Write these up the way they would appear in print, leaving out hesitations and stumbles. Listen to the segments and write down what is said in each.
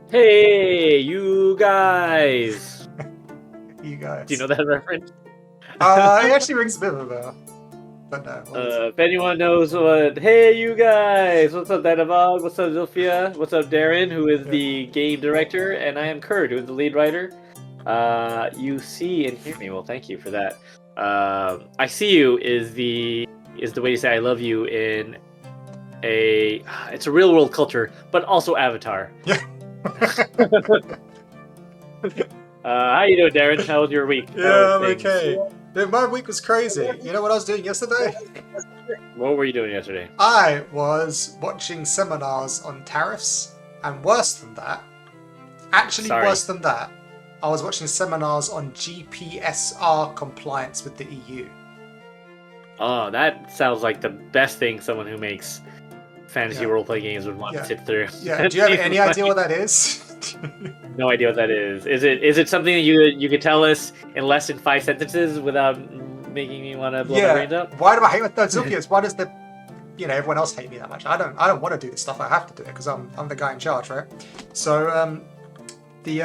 Hey, you guys! You guys. Do you know that reference? It actually rings a bit of a bell. But no. If anyone knows what, hey, you guys! What's up, Dynavog? What's up, Zilphia? What's up, Darren, who is the game director? And I am Kurt, who is the lead writer. You see and hear me. Well, thank you for that. I see you is the way to say I love you in it's a real world culture, but also Avatar. Yeah. How you doing, Darren? How was your week? Yeah, I'm okay. Dude, my week was crazy. You know what I was doing yesterday? What were you doing yesterday? I was watching seminars on tariffs, and worse than that, worse than that, I was watching seminars on GPSR compliance with the EU. Oh, that sounds like the best thing someone who makes fantasy roleplay games would want to sit through. Yeah, do you have any idea what that is? No idea what that is. Is it something that you could tell us in less than 5 sentences without making me want to blow my brains out? Why do I hate my third Zilkias? Why does everyone else hate me that much? I don't want to do this stuff. I have to do it because I'm the guy in charge, right? So the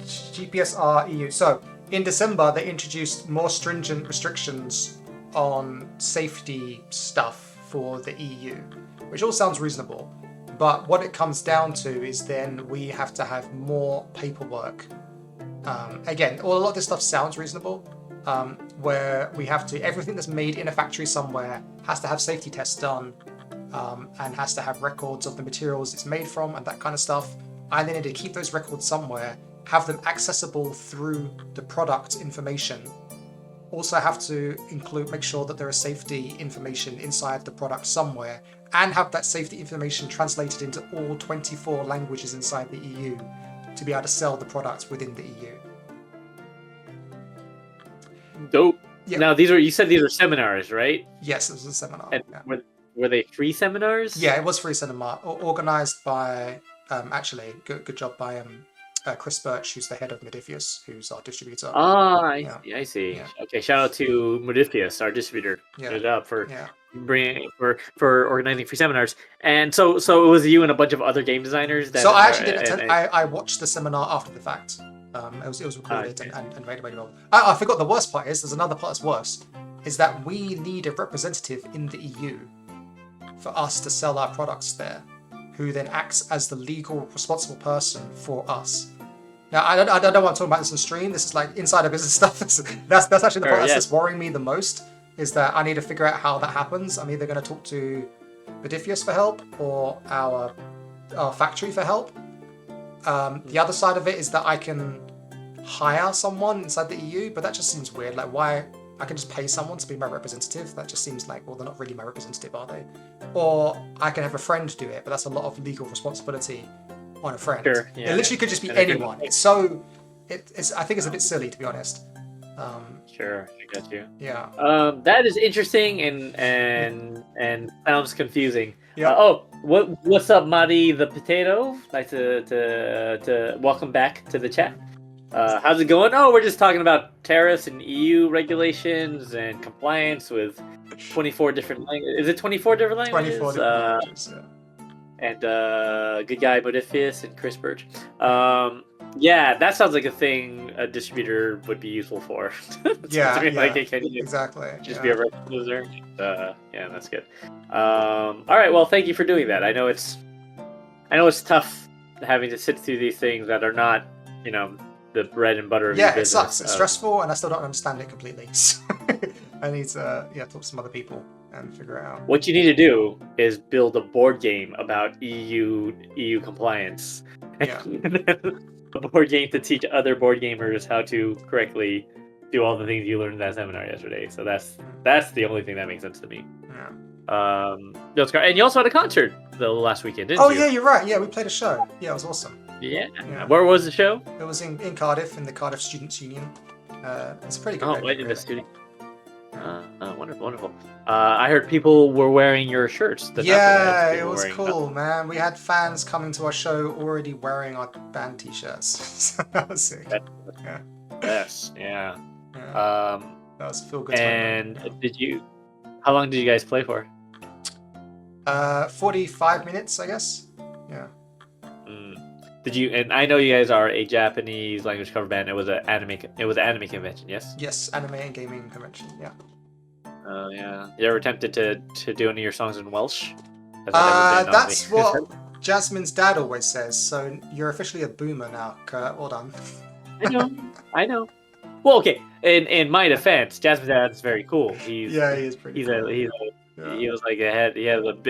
GPSR EU. So in December they introduced more stringent restrictions on safety stuff for the EU, which all sounds reasonable. But what it comes down to is then we have to have more paperwork. Again, a lot of this stuff sounds reasonable, where we have to, everything that's made in a factory somewhere has to have safety tests done, and has to have records of the materials it's made from and that kind of stuff. And then to keep those records somewhere, have them accessible through the product information. Also have to make sure that there is safety information inside the product somewhere, and have that safety information translated into all 24 languages inside the EU to be able to sell the products within the EU. Dope. Yep. Now you said these are seminars, right? Yes, it was a seminar. And were they free seminars? Yeah, it was free seminar, organized by actually good job by Chris Birch, who's the head of Modifius, who's our distributor. I see. Yeah. Okay, shout out to Modifius, our distributor. Good job for for organizing free seminars. And so it was you and a bunch of other game designers. I actually didn't attend. I watched the seminar after the fact. It was recorded and made available. I forgot the worst part is, there's another part that's worse, is that we need a representative in the EU for us to sell our products there, who then acts as the legal responsible person for us. Now, I don't know what I'm talking about this on stream. This is like insider business stuff. That's actually the part that's worrying me the most, is that I need to figure out how that happens. I'm either going to talk to Modifius for help or our factory for help. The other side of it is that I can hire someone inside the EU, but that just seems weird. Like, why? I can just pay someone to be my representative. That just seems like, well, they're not really my representative, are they? Or I can have a friend do it, but that's a lot of legal responsibility on a friend. Sure, yeah, it literally could just be anyone. It's so, I think it's a bit silly, to be honest. Sure, I got you. Yeah. That is interesting and sounds confusing. Yeah. What's up, Madi the Potato? Like to welcome back to the chat. How's it going? Oh, we're just talking about tariffs and EU regulations and compliance with 24 different languages. Is it 24 different languages? 24 different languages, yeah. And good guy Modifius and Chris Birch. Yeah, that sounds like a thing a distributor would be useful for. Exactly. Just be a representative. Yeah, that's good. All right, well, thank you for doing that. I know it's tough having to sit through these things that are not, the bread and butter of your business. Yeah, it sucks. It's stressful, and I still don't understand it completely. So I need to talk to some other people and figure it out. What you need to do is build a board game about EU compliance. Yeah. A board game to teach other board gamers how to correctly do all the things you learned in that seminar yesterday. So that's the only thing that makes sense to me. Yeah. That's great. And you also had a concert the last weekend, didn't you? Oh yeah, you're right. Yeah, we played a show. Yeah, it was awesome. Yeah. Where was the show? It was in Cardiff, in the Cardiff Students' Union. It's a pretty good. In the studio. Wonderful. I heard people were wearing your shirts. Yeah, it was cool, man. We had fans coming to our show already wearing our band t-shirts. So that was sick. Yeah. Yes, yeah. That was feel good. And how long did you guys play for? 45 minutes, I guess. Yeah. Did you? And I know you guys are a Japanese language cover band. It was an anime. It was an anime convention. Yes. Yes, anime and gaming convention. Yeah. Oh yeah. You ever attempted to do any of your songs in Welsh? Has that ever been on That's the- what Jasmine's dad always says. So you're officially a boomer now, Kurt. Well done. I know. I know. Well, okay. In my defense, Jasmine's dad's very cool. He's Yeah, he is pretty. he's cool. a he's a, Yeah. he was like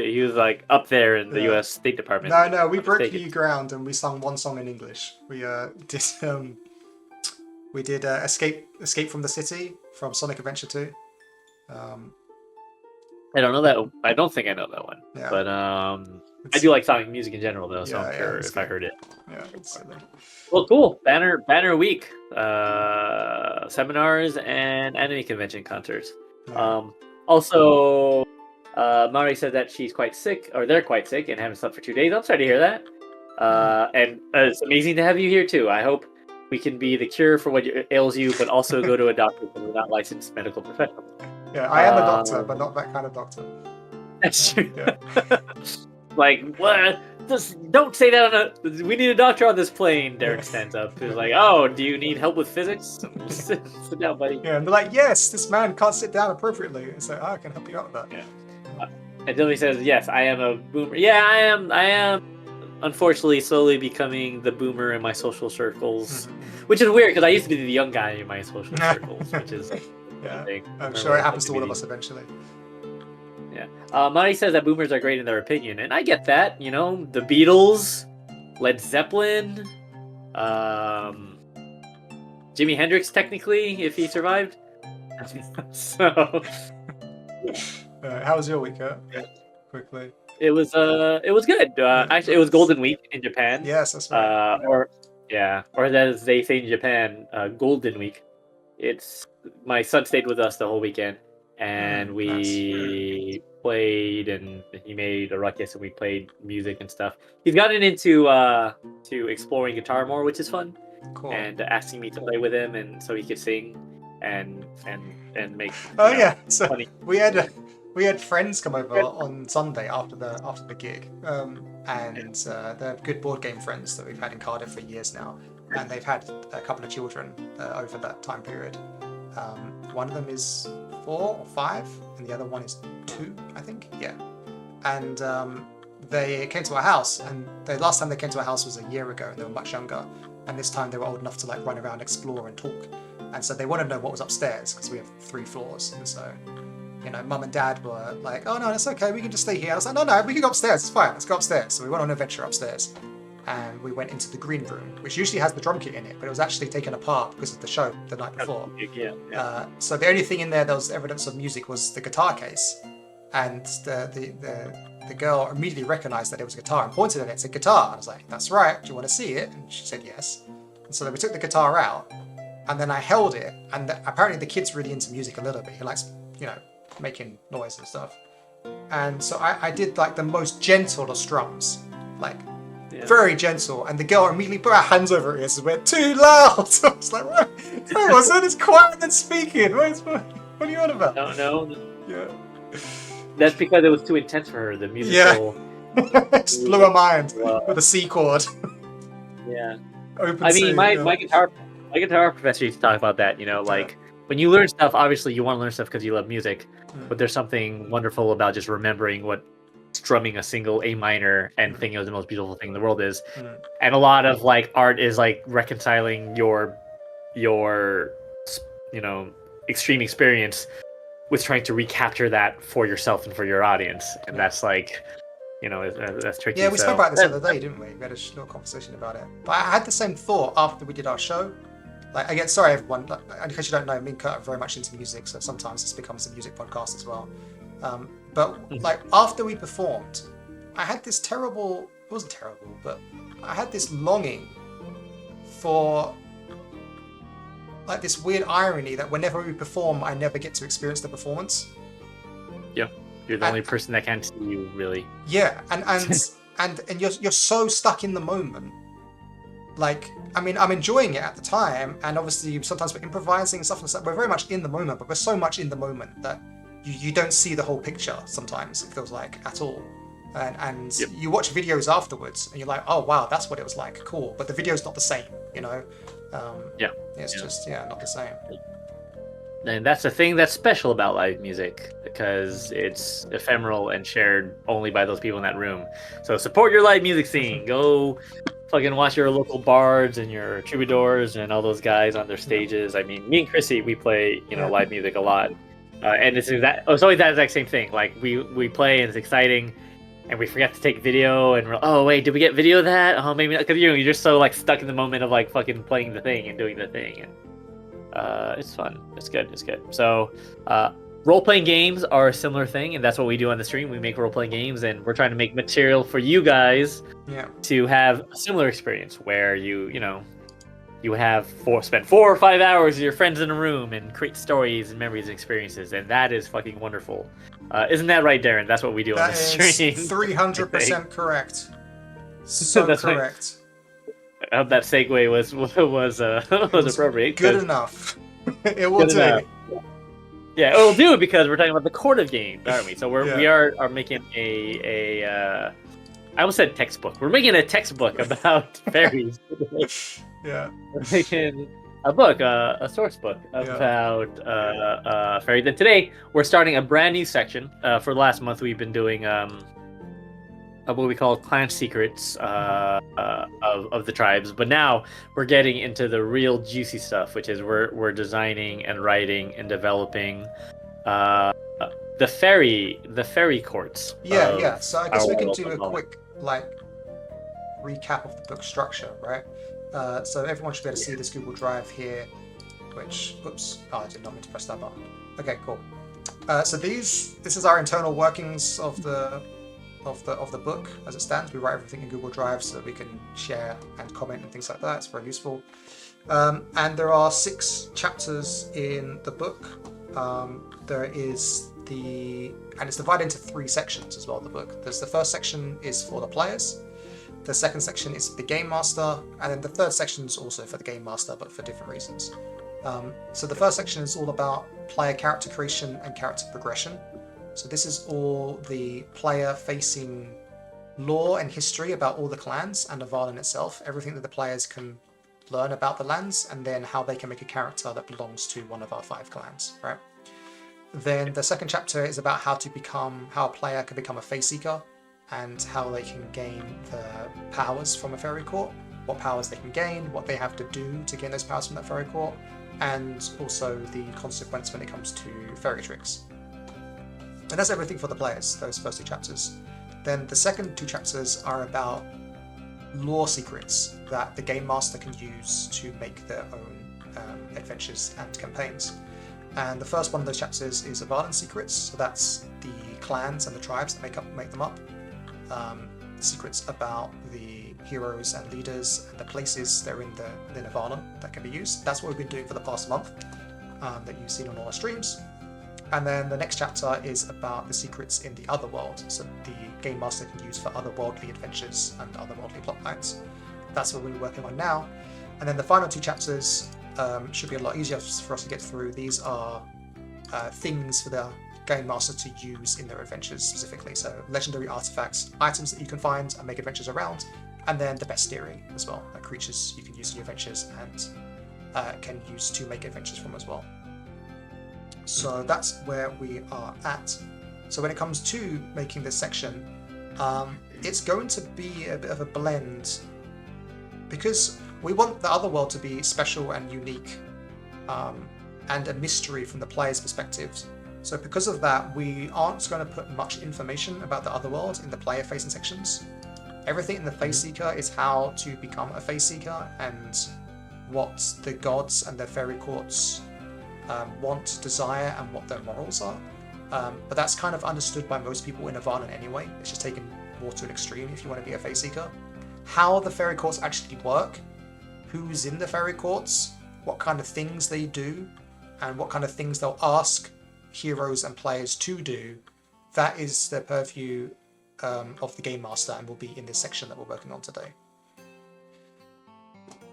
he was like up there in the Yeah. U.S. State Department. No, we I'm broke mistaken. new ground and we sung one song in English. We did Escape from the City from Sonic Adventure 2. I don't know that. I don't think I know that one. Yeah. But I do like Sonic music in general, though. So Yeah, I'm yeah, sure it's if I good. heard it. Yeah, absolutely. Well, cool. Banner week, seminars and anime convention concerts. Yeah. Also, Mari said that she's quite sick, or they're quite sick, and haven't slept for 2 days. I'm sorry to hear that. And it's amazing to have you here too. I hope we can be the cure for what ails you, but also go to a doctor because we're not licensed medical professionals. Yeah, I am a doctor, but not that kind of doctor. That's true. Yeah. Like, what? Just don't say that on a. We need a doctor on this plane. Derek stands up. He's like, "Oh, do you need help with physics? Sit down, buddy." Yeah, and they're like, yes, this man can't sit down appropriately. It's like, I can help you out with that. Yeah. And Dylan says, "Yes, I am a boomer. Yeah, I am. I am. Unfortunately, slowly becoming the boomer in my social circles, which is weird because I used to be the young guy in my social circles, which is Yeah, thing. I'm sure it happens to all of us eventually. Yeah. Mari says that boomers are great in their opinion, and I get that. You know, the Beatles, Led Zeppelin, Jimi Hendrix, technically, if he survived. So How was your week, Kurt? Quickly. it was good. Actually, it was Golden Week in Japan. Yes, that's right. Or as they say in Japan, Golden Week. It's my son stayed with us the whole weekend, and we played, and he made a ruckus, and we played music and stuff. He's gotten into to exploring guitar more, which is fun, Cool. and asking me to play with him, and so he could sing and make. Oh yeah, so funny. we had friends come over on Sunday after the gig, and they're good board game friends that we've had in Cardiff for years now, and they've had a couple of children over that time period. One of them is 4 or 5, and the other one is 2, I think. Yeah, and they came to our house, and the last time they came to our house was a year ago, and they were much younger, and this time they were old enough to like run around, explore, and talk. And so they wanted to know what was upstairs because we have 3 floors, and so, you know, Mum and Dad were like, "Oh no, it's okay, we can just stay here." I was like, "No, we can go upstairs. It's fine. Let's go upstairs." So we went on an adventure upstairs, and we went into the green room, which usually has the drum kit in it, but it was actually taken apart because of the show the night before. Yeah. So the only thing in there that was evidence of music was the guitar case, and the girl immediately recognized that it was a guitar and pointed at it and said, "Guitar." I was like, "That's right. Do you want to see it?" And she said yes. And so then we took the guitar out. And then I held it, and apparently the kid's really into music a little bit. He likes, you know, making noise and stuff. And so I did like the most gentle of strums, like very gentle. And the girl immediately put her hands over her ears and went, "Too loud!" So I was like, "What? Wait, was it? It's quiet than speaking. What are you on about?" No. Yeah. That's because it was too intense for her. The musical. Yeah. Just blew her mind with a C chord. Yeah. Open I mean, C, my yeah. guitar professor used to talk about that. You know, like when you learn stuff, obviously you want to learn stuff because you love music, but there's something wonderful about just remembering what strumming a single A minor and thinking it was the most beautiful thing in the world is. And a lot of like art is like reconciling your you know, extreme experience with trying to recapture that for yourself and for your audience, and that's like, you know, that's tricky. Yeah, we spoke about this the other day, didn't we? We had a little conversation about it. But I had the same thought after we did our show. Like, again, sorry everyone, like, in case you don't know, me and Kurt are very much into music, so sometimes this becomes a music podcast as well. But like after we performed, I had this terrible, it wasn't terrible, but I had this longing for like this weird irony that whenever we perform, I never get to experience the performance. Yeah. You're the only person that can see you, really. Yeah, and you're so stuck in the moment. Like, I mean, I'm enjoying it at the time, and obviously sometimes we're improvising and stuff like that. We're very much in the moment, but we're so much in the moment that you don't see the whole picture sometimes, it feels like, at all. and Yep. you watch videos afterwards, and you're like, oh wow, that's what it was like. Cool, but the video's not the same. Yeah. It's just not the same. And that's the thing that's special about live music, because it's ephemeral and shared only by those people in that room. So support your live music scene. Go fucking watch your local bards and your troubadours and all those guys on their stages. I mean, me and Chrissy, we play live music a lot, and it's always that exact same thing. Like we play and it's exciting, and we forget to take video, and we're oh wait, did we get video of that? Oh maybe not, because you're just so like stuck in the moment of like fucking playing the thing and doing the thing. And it's fun. It's good. So, role-playing games are a similar thing, and that's what we do on the stream. We make role-playing games, and we're trying to make material for you guys to have a similar experience where you spend 4 or 5 hours with your friends in a room and create stories and memories and experiences, and that is fucking wonderful. Isn't that right, Darren? That's what we do on the stream. 300% correct. So That's correct. I hope that segue was appropriate. Good enough. It will do. Yeah, it will do, because we're talking about the court of games, aren't we? So we are making a I almost said textbook. We're making a textbook about fairies. Yeah. We're making a book, a source book about fairies. And today we're starting a brand new section. For the last month, we've been doing what we call clan secrets of the tribes, but now we're getting into the real juicy stuff, which is we're designing and writing and developing the faerie courts. Yeah. So I guess we can do a quick recap of the book structure, right? So everyone should be able to see this Google Drive here, which I did not mean to press that button. Okay, cool. So this is our internal workings of the book as it stands. We write everything in Google Drive so that we can share and comment and things like that. It's very useful. And there are 6 chapters in the book. And it's divided into 3 sections as well, the book. The first section is for the players. The second section is for the game master, and then the third section is also for the game master, but for different reasons. So the first section is all about player character creation and character progression. So this is all the player-facing lore and history about all the clans and Avallen itself, everything that the players can learn about the lands, and then how they can make a character that belongs to one of our 5 clans, right? Then the second chapter is about how a player can become a Fae Seeker, and how they can gain the powers from a fairy court, what powers they can gain, what they have to do to gain those powers from that fairy court, and also the consequence when it comes to fairy tricks. And that's everything for the players, those first 2 chapters. Then the second 2 chapters are about lore secrets that the game master can use to make their own adventures and campaigns. And the first one of those chapters is Avallen secrets, so that's the clans and the tribes that make them up. Secrets about the heroes and leaders and the places they're in Avallen that can be used. That's what we've been doing for the past month, that you've seen on all our streams. And then the next chapter is about the secrets in the Otherworld, so the game master can use for otherworldly adventures and otherworldly plotlines. That's what we're working on now. And then the final 2 chapters should be a lot easier for us to get through. These are things for the game master to use in their adventures specifically. So legendary artifacts, items that you can find and make adventures around, and then the bestiary as well, like creatures you can use in your adventures and can use to make adventures from as well. So that's where we are at. So when it comes to making this section, it's going to be a bit of a blend, because we want the Otherworld to be special and unique, and a mystery from the player's perspective. So because of that, we aren't going to put much information about the Otherworld in the player-facing sections. Everything in the Fae Seeker is how to become a Fae Seeker and what the gods and their fairy courts want, desire, and what their morals are. But that's kind of understood by most people in Avallen anyway. It's just taken more to an extreme if you want to be a Fae Seeker. How the fairy courts actually work, who's in the fairy courts, what kind of things they do, and what kind of things they'll ask heroes and players to do, that is the purview of the Game Master, and will be in this section that we're working on today.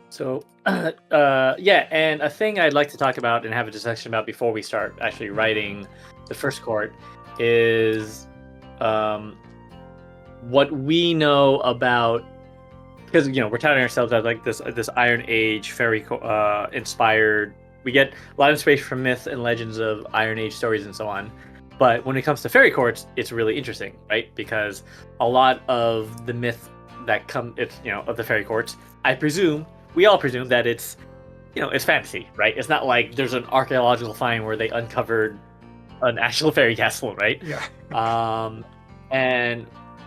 So, yeah, and a thing I'd like to talk about and have a discussion about before we start actually writing the first court is what we know about, because we're touting ourselves as like this Iron Age fairy inspired. We get a lot of inspiration from myth and legends of Iron Age stories and so on. But when it comes to fairy courts, it's really interesting, right? Because a lot of the myth that of the fairy courts, we all presume that it's fantasy, right? It's not like there's an archaeological find where they uncovered an actual fairy castle, right? Yeah.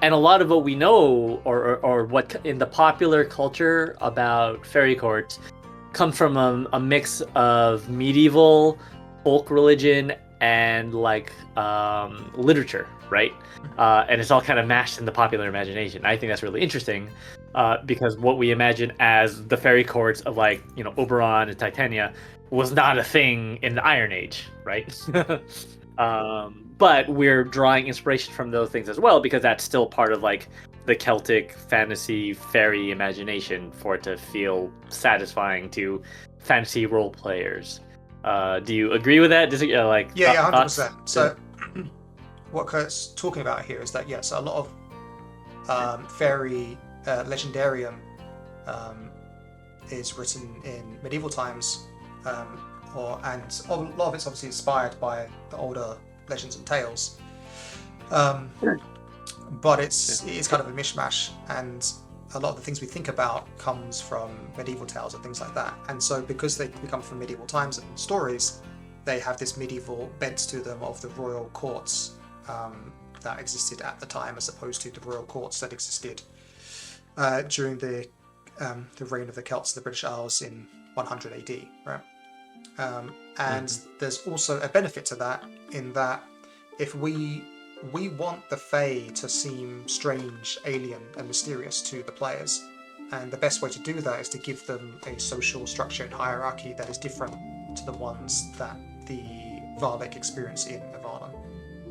And a lot of what we know, or what in the popular culture about fairy courts, come from a mix of medieval folk religion and like literature, right? And it's all kind of mashed in the popular imagination. I think that's really interesting, because what we imagine as the fairy courts of like Oberon and Titania was not a thing in the Iron Age, right? But we're drawing inspiration from those things as well, because that's still part of like the Celtic fantasy fairy imagination for it to feel satisfying to fantasy role players. Do you agree with that? Yeah, 100%. So what Kurt's talking about here is that yes, a lot of fairy legendarium is written in medieval times, and a lot of it's obviously inspired by the older legends and tales, but it's kind of a mishmash, and a lot of the things we think about comes from medieval tales and things like that. And so because they come from medieval times and stories, they have this medieval bent to them of the royal courts that existed at the time, as opposed to the royal courts that existed during the reign of the Celts in the British Isles in 100 AD, right? And there's also a benefit to that, in that if we want the Fae to seem strange, alien, and mysterious to the players, and the best way to do that is to give them a social structure and hierarchy that is different to the ones that the Valak experience in Avallen.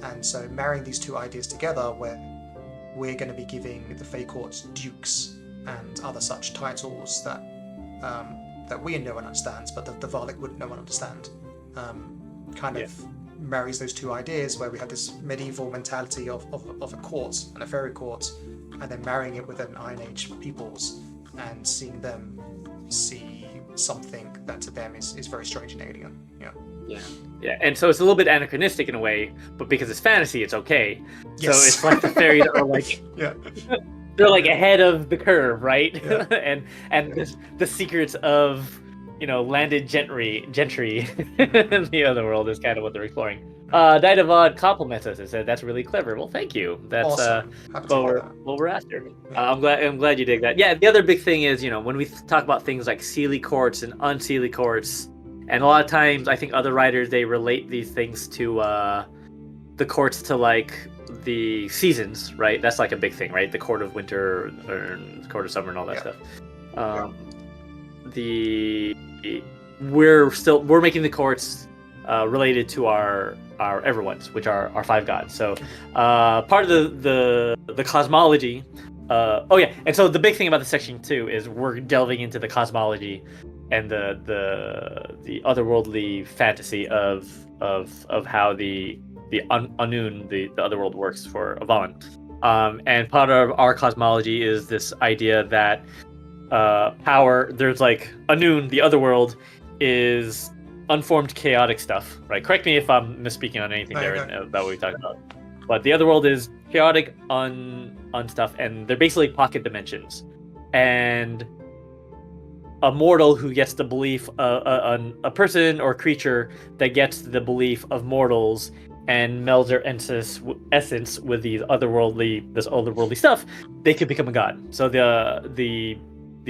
And so marrying these two ideas together, where we're going to be giving the Fae courts dukes and other such titles that we know and understands, but the Valak wouldn't know and understand, marries those two ideas, where we have this medieval mentality of a court and a fairy court, and then marrying it with an Iron Age peoples and seeing them see something that to them is very strange and alien. Yeah, and so it's a little bit anachronistic in a way, but because it's fantasy, it's okay. Yes. So it's like the fairies are like they're like ahead of the curve, right? Yeah. and the secrets of landed gentry in the Otherworld is kind of what they're exploring. Didavad compliments us and said that's really clever. Well, thank you. That's awesome. what we're after. I'm glad you dig that. Yeah, the other big thing is when we talk about things like Seelie courts and unseelie courts, and a lot of times I think other writers, they relate these things to the courts to like the seasons, right? That's like a big thing, right? The court of winter or the court of summer and all that stuff. We're making the courts related to our everyone's, which are our five gods. So part of the cosmology. And so the big thing about this section too is we're delving into the cosmology and the otherworldly fantasy of how the Annwn, the otherworld works for Avallen. And part of our cosmology is this idea that power, there's like Annwn, the otherworld, is unformed chaotic stuff, right? Correct me if I'm misspeaking on anything about what we talked about. But the otherworld is chaotic on stuff, and they're basically pocket dimensions. And a mortal who gets the belief, a person or creature that gets the belief of mortals and melds their essence with this otherworldly stuff, they could become a god. So the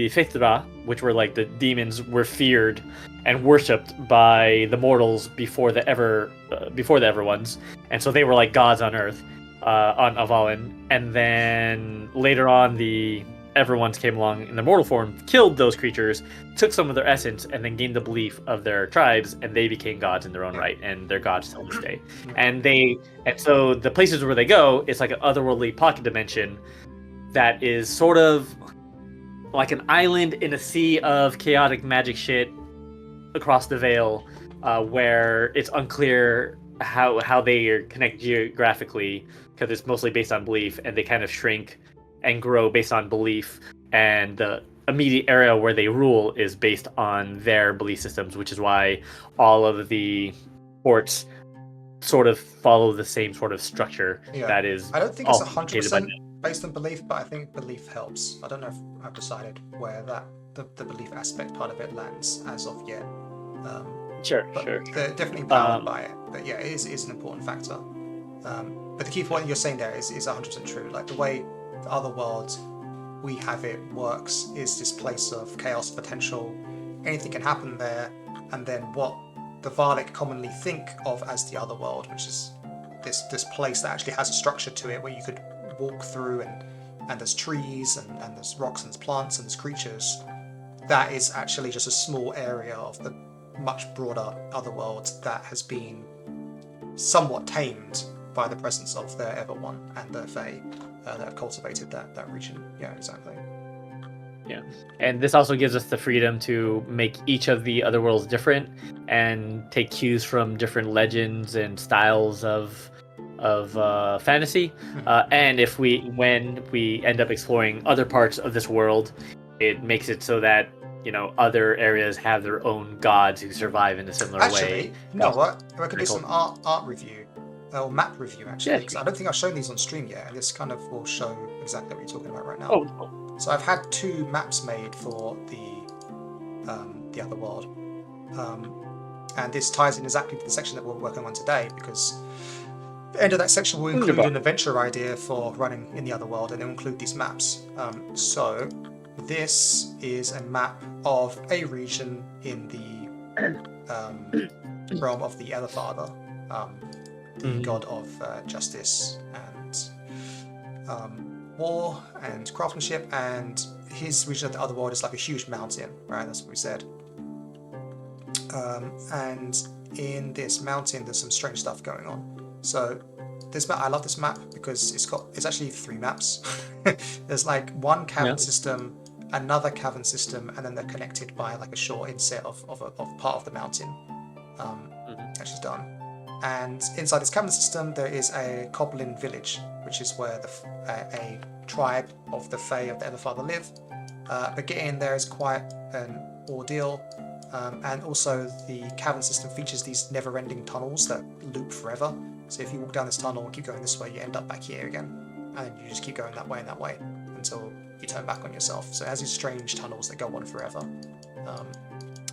faerie, which were like the demons, were feared and worshipped by the mortals before the Everones, and so they were like gods on Earth, on Avallen. And then later on, the Everones came along in their mortal form, killed those creatures, took some of their essence, and then gained the belief of their tribes, and they became gods in their own right, and they're gods till this day. And so the places where they go, it's like an otherworldly pocket dimension that is sort of like an island in a sea of chaotic magic shit across the veil, where it's unclear how they are connected geographically, because it's mostly based on belief, and they kind of shrink and grow based on belief, and the immediate area where they rule is based on their belief systems, which is why all of the ports sort of follow the same sort of structure that is I don't think it's all 100% based on belief, but I think belief helps. I don't know if I've decided where the belief aspect part of it lands as of yet. Sure. They're definitely empowered by it. But yeah, it is an important factor. But the key point you're saying there is 100% true. Like the way the Otherworld we have it works is this place of chaos potential. Anything can happen there, and then what the Valak commonly think of as the Otherworld, which is this place that actually has a structure to it where you could walk through, and there's trees and there's rocks and there's plants and there's creatures. That is actually just a small area of the much broader Otherworld that has been somewhat tamed by the presence of the Everone and the Fae that have cultivated that region. Yeah, exactly. Yeah, and this also gives us the freedom to make each of the other worlds different and take cues from different legends and styles of fantasy. And when we end up exploring other parts of this world, it makes it so that other areas have their own gods who survive in a similar way. Actually, you know what? I could do some art review. Or map review, actually, because I don't think I've shown these on stream yet, and this kind of will show exactly what you're talking about right now. Oh. So I've had 2 maps made for the Otherworld, and this ties in exactly to the section that we're working on today, because the end of that section will include an adventure idea for running in the Otherworld, and it will include these maps. So this is a map of a region in the realm of the Elderfather. The god of justice and war and craftsmanship, and his region of the Otherworld is like a huge mountain, right? That's what we said. And in this mountain, there's some strange stuff going on. So this map, I love this map because it's actually 3 maps. There's like one cavern system, another cavern system, and then they're connected by like a short inset of part of the mountain. Which is done. And inside this cavern system, there is a Goblin village, which is where a tribe of the Fae of the Everfather live. But getting in there is quite an ordeal. And also, the cavern system features these never-ending tunnels that loop forever. So if you walk down this tunnel and keep going this way, you end up back here again. And you just keep going that way and that way until you turn back on yourself. So it has these strange tunnels that go on forever.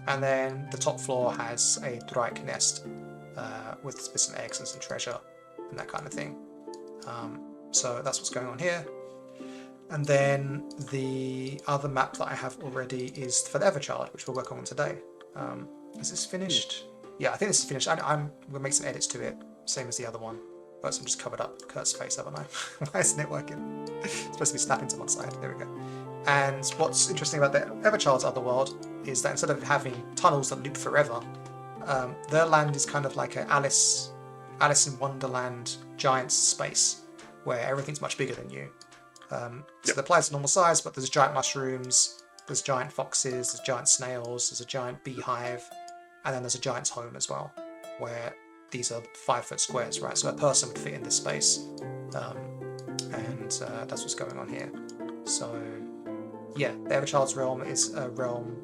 And then the top floor has a Drake nest. With some eggs and some treasure and that kind of thing. So that's what's going on here. And then the other map that I have already is for the Everchild, which we're working on today. Is this finished? Yeah, I think this is finished. I'm going to make some edits to it, same as the other one. But I'm just covered up Kurt's face, haven't I? Why isn't it working? It's supposed to be snapping to one side. There we go. And what's interesting about the Everchild's Otherworld is that instead of having tunnels that loop forever, their land is kind of like a Alice in Wonderland giant space where everything's much bigger than you. So the planet's normal size, but there's giant mushrooms, there's giant foxes, there's giant snails, there's a giant beehive, and then there's a giant's home as well, where these are 5-foot squares, right? So a person would fit in this space, and that's what's going on here. So yeah, the Everchild's realm is a realm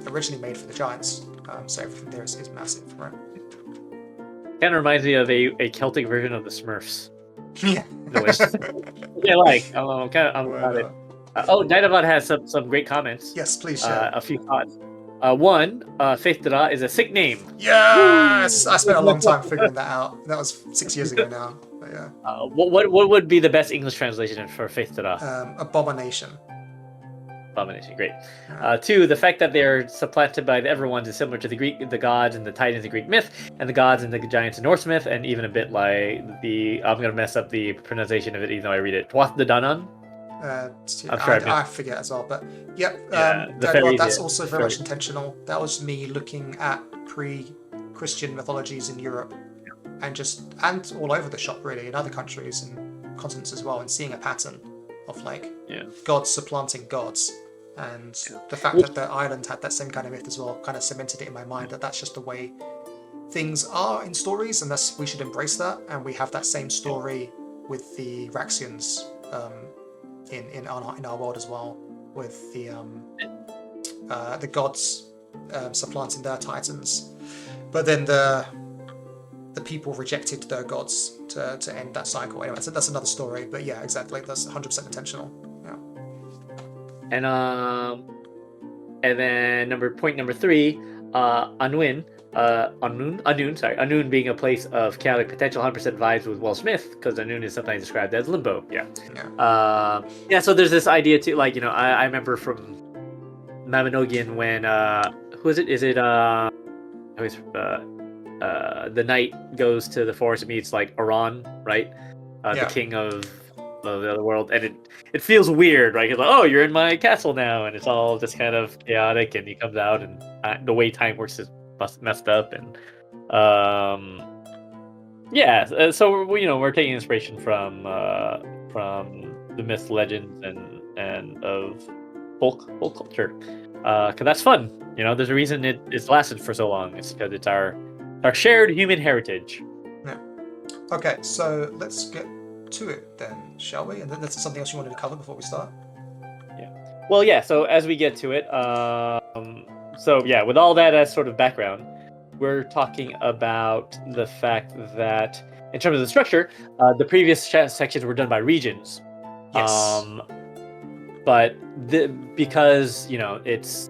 originally made for the giants. So everything there is massive, right? Kind of reminds me of a Celtic version of the Smurfs. Yeah. I'm about it. Dynavod has some great comments. Yes, please share. A few thoughts. One, Faith Dara is a sick name. Yes! I spent a long time figuring that out. That was 6 years ago now. But yeah. What would be the best English translation for Faith Dara? Abomination. Abomination, great. 2, the fact that they're supplanted by the Everones is similar to the gods and the Titans in Greek myth, and the gods and the giants in Norse myth, and even a bit like I'm going to mess up the pronunciation of it even though I read it. Tuath the Danan? I forget as well, but yep. That's also very much intentional. That was me looking at pre-Christian mythologies in Europe, and all over the shop really, in other countries and continents as well, and seeing a pattern of gods supplanting gods, and the fact that the island had that same kind of myth as well kind of cemented it in my mind that that's just the way things are in stories, and we should embrace that. And we have that same story with the Raxians in our world as well, with the gods supplanting their titans, but then the people rejected their gods to end that cycle. Anyway, so that's another story. But yeah, exactly, that's 100% intentional. Yeah. And then point number 3, Annwn being a place of chaotic potential, 100% vibes with Will Smith, because Annwn is sometimes described as limbo. Yeah. So there's this idea too, like, you know, I remember from Mabinogion when who is it? Is it the knight goes to the forest and meets like Annwn, right? The king of the Otherworld, and it feels weird, right? It's like, oh, you're in my castle now, and it's all just kind of chaotic, and he comes out, and the way time works is messed up, and so we're taking inspiration from the myths, legends, and of folk culture, because that's fun. You know, there's a reason it's lasted for so long. It's because it's our shared human heritage. Yeah. Okay, so let's get to it then, shall we? And then that's something else you wanted to cover before we start? Well, yeah, so as we get to it, with all that as sort of background, we're talking about the fact that in terms of the structure, the previous sections were done by regions. Yes. But because, you know, it's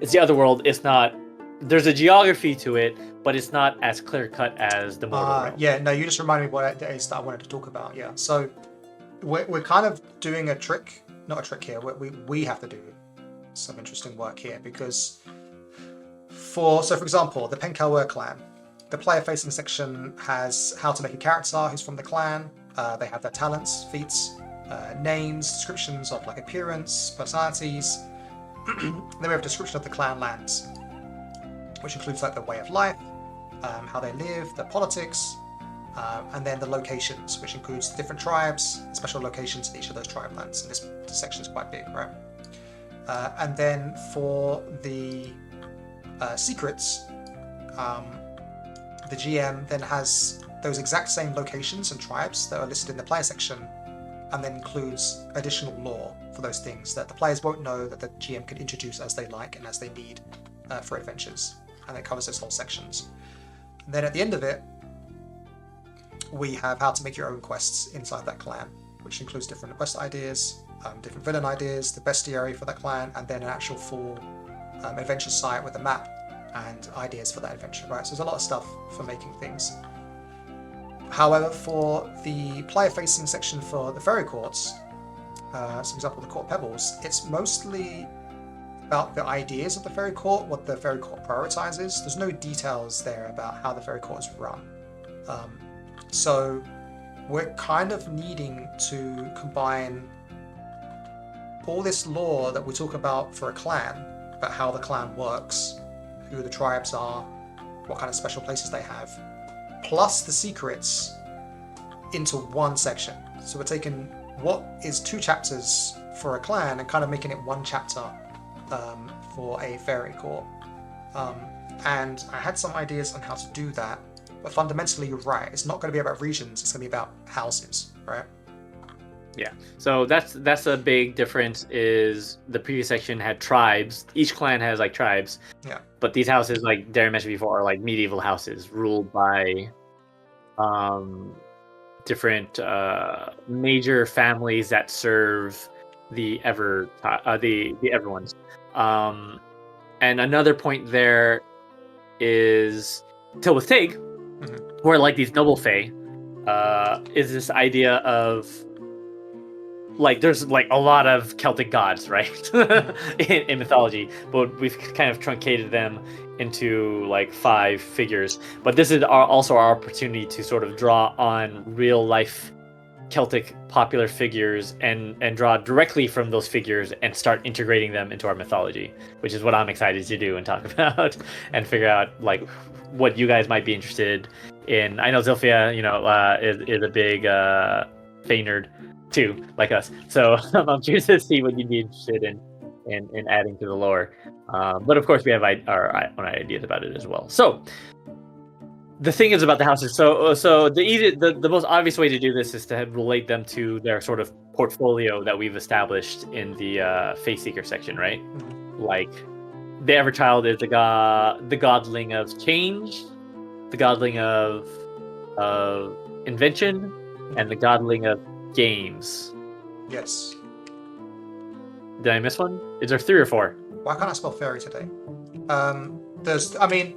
the Otherworld, it's not, there's a geography to it, but it's not as clear-cut as the mortal realm. Yeah, no, you just reminded me what it is that I wanted to talk about. Yeah, so we're kind of doing a trick, not a trick here. We have to do some interesting work here, because for example, the Penkelwer clan, the player-facing section has how to make a character who's from the clan. They have their talents, feats, names, descriptions of like appearance, personalities. Then we have a description of the clan lands, which includes like the way of life, how they live, their politics, and then the locations, which includes different tribes, special locations in each of those tribe lands. And this section is quite big, right? And then for the secrets, the GM then has those exact same locations and tribes that are listed in the player section, and then includes additional lore for those things that the players won't know, that the GM can introduce as they like and as they need for adventures. And it covers those whole sections. And then at the end of it, we have how to make your own quests inside that clan, which includes different quest ideas, different villain ideas, the bestiary for that clan, and then an actual full adventure site with a map and ideas for that adventure, right? So there's a lot of stuff for making things. However, for the player-facing section for the Faerie Courts, for example, the Court Pebbles, it's mostly about the ideas of the Faerie Court, what the Faerie Court prioritizes. There's no details there about how the Faerie Court is run. So we're kind of needing to combine all this lore that we talk about for a clan, about how the clan works, who the tribes are, what kind of special places they have, plus the secrets into one section. So we're taking what is 2 chapters for a clan and kind of making it 1 chapter for a Faerie Court. And I had some ideas on how to do that, but fundamentally you're right, it's not going to be about regions, it's going to be about houses, right? Yeah, so that's a big difference. Is the previous section had tribes. Each clan has like tribes. Yeah. But these houses, like Darren mentioned before, are like medieval houses ruled by different major families that serve the everyone's. And another point there is Till with Tig, where like these noble fae, is this idea of like there's like a lot of Celtic gods, right? in mythology, but we've kind of truncated them into like 5 figures. But this is also our opportunity to sort of draw on real life Celtic popular figures and draw directly from those figures and start integrating them into our mythology, which is what I'm excited to do and talk about and figure out like what you guys might be interested in. I know Zilphia, is a big fae nerd too, like us. So I'm curious to see what you'd be interested in adding to the lore. But of course, we have our own ideas about it as well. So the thing is about the houses. So the most obvious way to do this is to relate them to their sort of portfolio that we've established in the Faith Seeker section, right? Like the Everchild is the godling of change, the godling of invention, and the godling of games. Yes. Did I miss one? Is there 3 or 4? Why can't I spell fairy today? There's, I mean,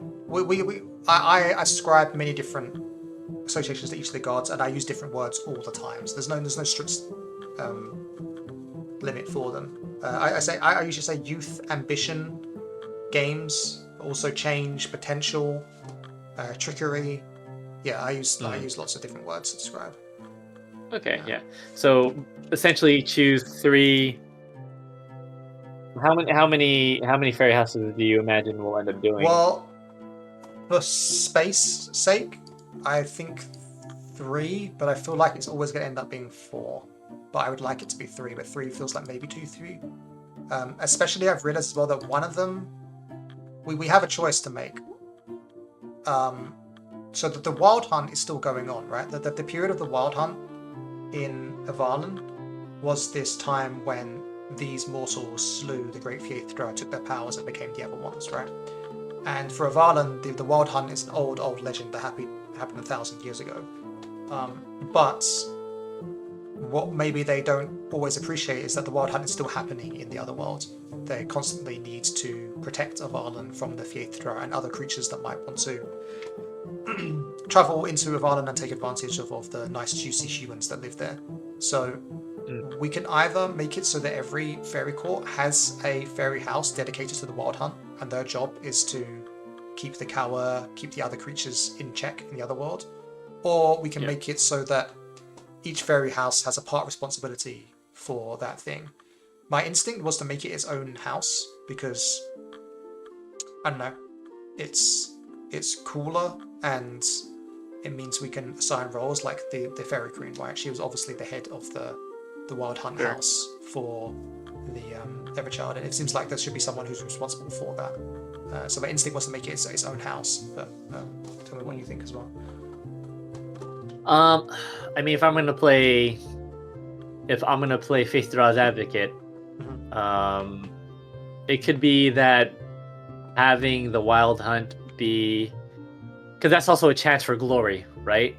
I ascribe many different associations to each of the gods, and I use different words all the time. So there's no strict limit for them. I usually say youth, ambition, games, also change, potential, trickery. Yeah, I use lots of different words to describe. Okay, yeah. So essentially, choose 3. How many fairy houses do you imagine we'll end up doing? Well, for space sake, I think 3, but I feel like it's always going to end up being 4. But I would like it to be 3, but 3 feels like maybe 2, 3. Especially, I've realized as well that one of them, we have a choice to make. So that the Wild Hunt is still going on, right? The period of the Wild Hunt in Avallen was this time when these mortals slew the great Faerie, took their powers and became the Other Ones, right? And for Avallen, the Wild Hunt is an old legend that happened 1,000 years ago. But what maybe they don't always appreciate is that the Wild Hunt is still happening in the Otherworld. They constantly need to protect Avallen from the Faerie and other creatures that might want to travel into Avallen and take advantage of the nice juicy humans that live there. So we can either make it so that every fairy court has a fairy house dedicated to the Wild Hunt, and their job is to keep the cower, keep the other creatures in check in the other world, or we can make it so that each fairy house has a part responsibility for that thing. My instinct was to make it its own house because, I don't know, it's cooler and it means we can assign roles like the Fairy Queen, right? She was obviously the head of the Wild Hunt house for the Everchild, and it seems like there should be someone who's responsible for that. So my instinct was to make it its own house, but tell me what you think as well. I mean, if I'm gonna play Faith Draw's advocate, it could be that having the Wild Hunt be, because that's also a chance for glory, right?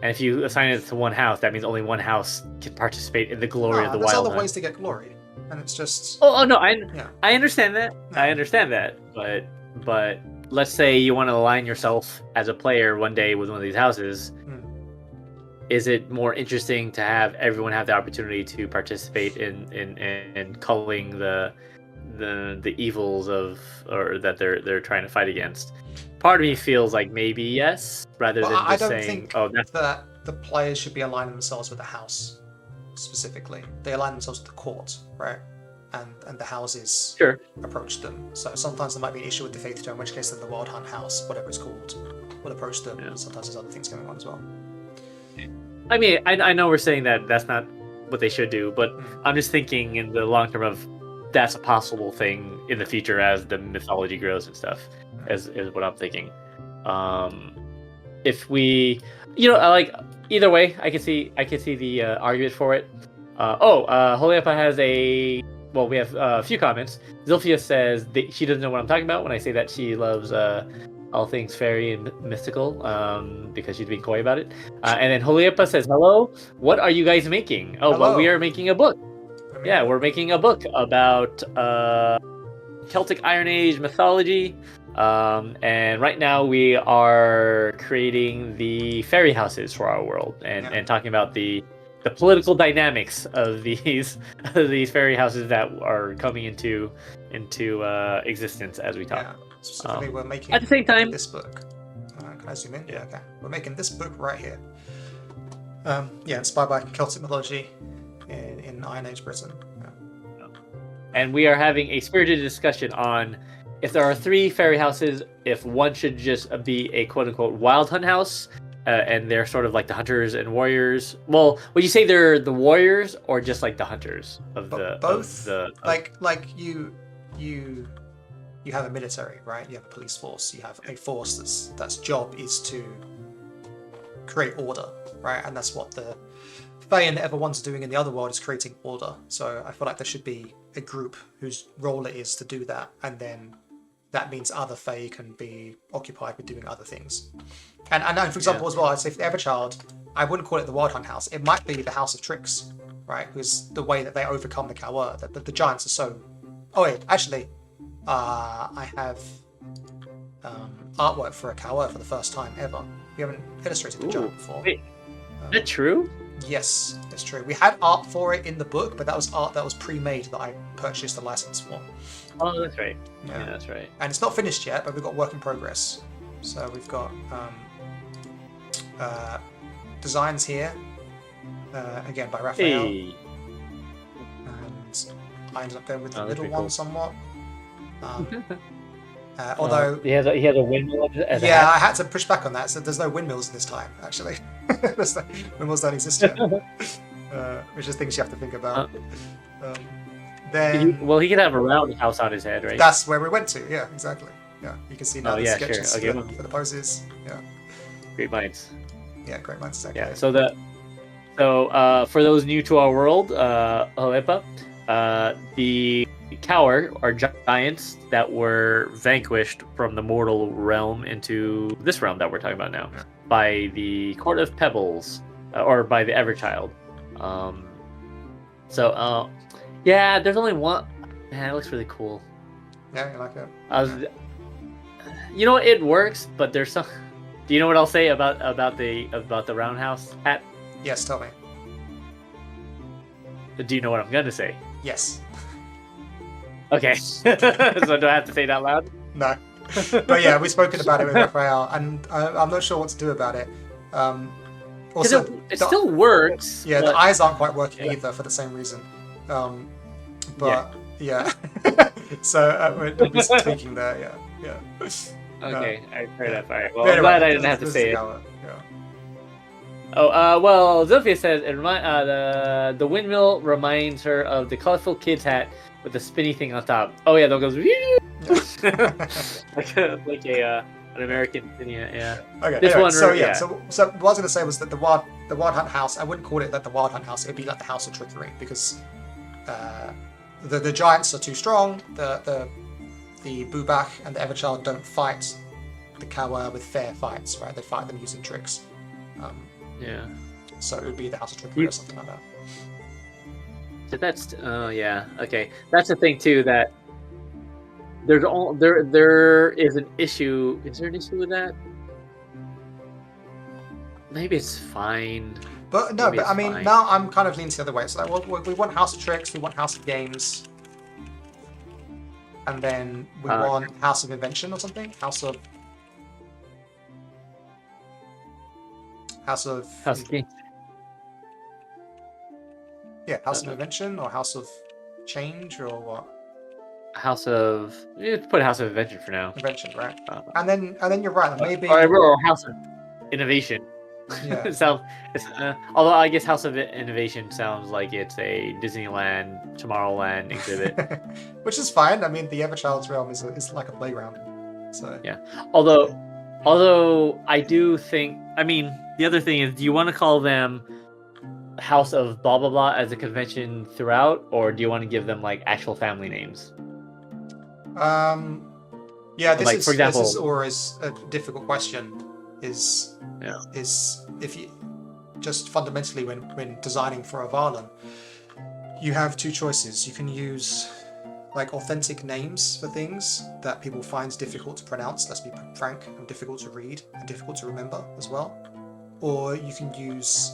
And if you assign it to one house, that means only one house can participate in the glory of the Wild Hunt. There's other ways to get glory, and it's just. Oh no, I understand that. Yeah. I understand that, but let's say you want to align yourself as a player one day with one of these houses. Is it more interesting to have everyone have the opportunity to participate in culling the evils or that they're trying to fight against? Part of me feels like maybe yes, rather than just saying, "Oh, that's that the players should be aligning themselves with the house specifically. They align themselves with the court, right? And the houses approach them. So sometimes there might be an issue with the Faith, in which case then the Wild Hunt house, whatever it's called, will approach them. Yeah. Sometimes there's other things going on as well. I mean, I know we're saying that that's not what they should do, but I'm just thinking in the long term of that's a possible thing in the future as the mythology grows and stuff, is what I'm thinking. If we, like either way, I can see the argument for it. Holiepa has we have a few comments. Zilphia says she doesn't know what I'm talking about when I say that she loves all things fairy and mystical, because she's being coy about it. And then Holiepa says, "Hello, what are you guys making?" Oh, well, we are making a book. Yeah, we're making a book about Celtic Iron Age mythology. And right now we are creating the fairy houses for our world and talking about the political dynamics of these fairy houses that are coming into existence as we talk. Yeah. Specifically, we're making at the same time this book. Can I zoom in? Yeah. Okay. We're making this book right here. Inspired by Celtic mythology in Iron Age Britain. Yeah. And we are having a spirited discussion on if there are 3 fairy houses, if one should just be a quote-unquote Wild Hunt house, and they're sort of like the hunters and warriors. Well, would you say they're the warriors or just like the hunters of both? you have a military, right? You have a police force. You have a force that's job is to create order, right? And that's what the Fae and the Everone's doing in the Otherworld, is creating order. So I feel like there should be a group whose role it is to do that, and then that means other Fae can be occupied with doing other things. And for example, as well, I'd say for the Everchild, I wouldn't call it the Wild Hunt House. It might be the House of Tricks, right? Because the way that they overcome the Kawa, the giants are so... Oh wait, actually, I have artwork for a Kawa for the first time ever. We haven't illustrated the giant before. Wait, is that true? Yes, it's true. We had art for it in the book, but that was art that was pre-made that I purchased the license for. Oh, that's right. Yeah, that's right. And it's not finished yet, but we've got work in progress. So we've got designs here, again by Raphael. Hey. And I ended up going with the Oh, that's middle pretty one cool. somewhat. Although he has a windmill as a yeah, hat. I had to push back on that. So there's no windmills this time, actually. Windmills don't exist yet, which is things you have to think about. Then Well, he could have a roundhouse on his head, right? that's where we went to. Yeah, exactly. Yeah, you can see now Oh, the yeah, sketches sure. Okay. for the poses. Yeah, Great minds. yeah, great minds. Exactly. Yeah. So for those new to our world, Alepa, the Cower are giants that were vanquished from the mortal realm into this realm that we're talking about now by the Court of Pebbles, or by the Everchild. Yeah, there's only one. Man, it looks really cool. Yeah, you like it. You know, it works, but there's some. Do you know what I'll say about the roundhouse hat? Yes, tell me. Do you know what I'm gonna say? Yes. Okay. So do I have to say it out loud? No. But yeah, we've spoken about it with Raphael, and I'm not sure what to do about it. Also, It still works. yeah, but... the eyes aren't quite working either for the same reason. But yeah. So we'll be tweaking there. Yeah. Okay, I heard that. All right. Well, Anyway, I'm glad I didn't have to say it. Yeah. Oh, well, Zofia says the windmill reminds her of the colorful kid's hat with the spinny thing on top. Oh yeah, that goes like an American thing. Yeah. Okay. This anyway, one, so yeah. So what I was going to say was that the Wild Hunt House. I wouldn't call it like the Wild Hunt House. It'd be like the House of Trickery, because the giants are too strong. The Bubak and the Everchild don't fight the Kawa with fair fights, right? They fight them using tricks. Yeah. So it would be the House of Trickery or something like that. So that's yeah, okay. That's the thing too, that there is an issue. Is there an issue with that? Maybe it's fine. But no, Maybe but I it's mean, fine. now I'm kind of leaning the other way. So like, we want House of Tricks, we want House of Games, and then we want House of Invention or something. House of House of Games. Yeah, House of Invention or House of Change or what? House of put House of Invention for now. Invention, right? And then you're right. Maybe or House of Innovation. Yeah. Although I guess House of Innovation sounds like it's a Disneyland, Tomorrowland exhibit. Which is fine. I mean, the Everchild's realm is like a playground. So yeah. Although I do think, I mean, the other thing is, do you want to call them House of blah blah blah as a convention throughout, or do you want to give them like actual family names? Yeah, this like, is for example, this is always a difficult question. Is if you just fundamentally when designing for Avallen, you have two choices. You can use like authentic names for things that people find difficult to pronounce, let's be frank, and difficult to read and difficult to remember as well. Or you can use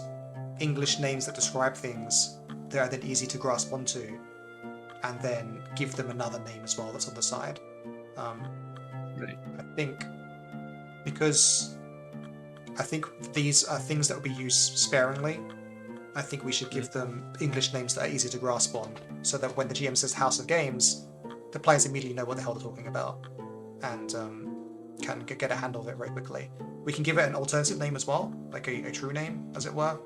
English names that describe things that are then easy to grasp onto, and then give them another name as well that's on the side. Right. I think these are things that will be used sparingly. I think we should give them English names that are easy to grasp on, so that when the GM says House of Games, the players immediately know what the hell they're talking about, and can get a handle of it very quickly. We can give it an alternative name as well, like a true name, as it were.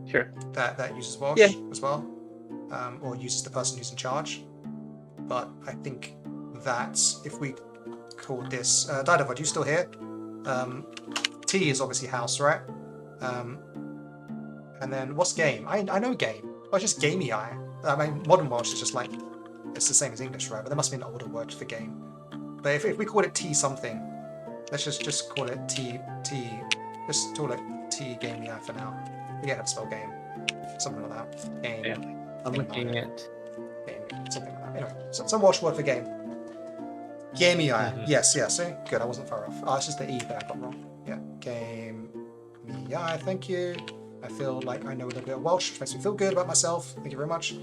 Sure. That uses Welsh as well, or uses the person who's in charge. But I think that if we call this Daedalus, are you still here? T is obviously house, right? And then what's game? I know game. Oh, it's just gamei. I mean, modern Welsh is just like, it's the same as English, right? But there must be an older word for game. But if we call it T something, let's just call it T. Just call it T gamei for now. Forget how to spell game. Something like that. Game. Yeah. I'm looking at game. Something like that. Anyway, some Welsh word for game. Gamei. Yes, see? Good, I wasn't far off. Oh, it's just the E that I got wrong. Yeah. Gamei, thank you. I feel like I know a little bit of Welsh, which makes me feel good about myself. Thank you very much.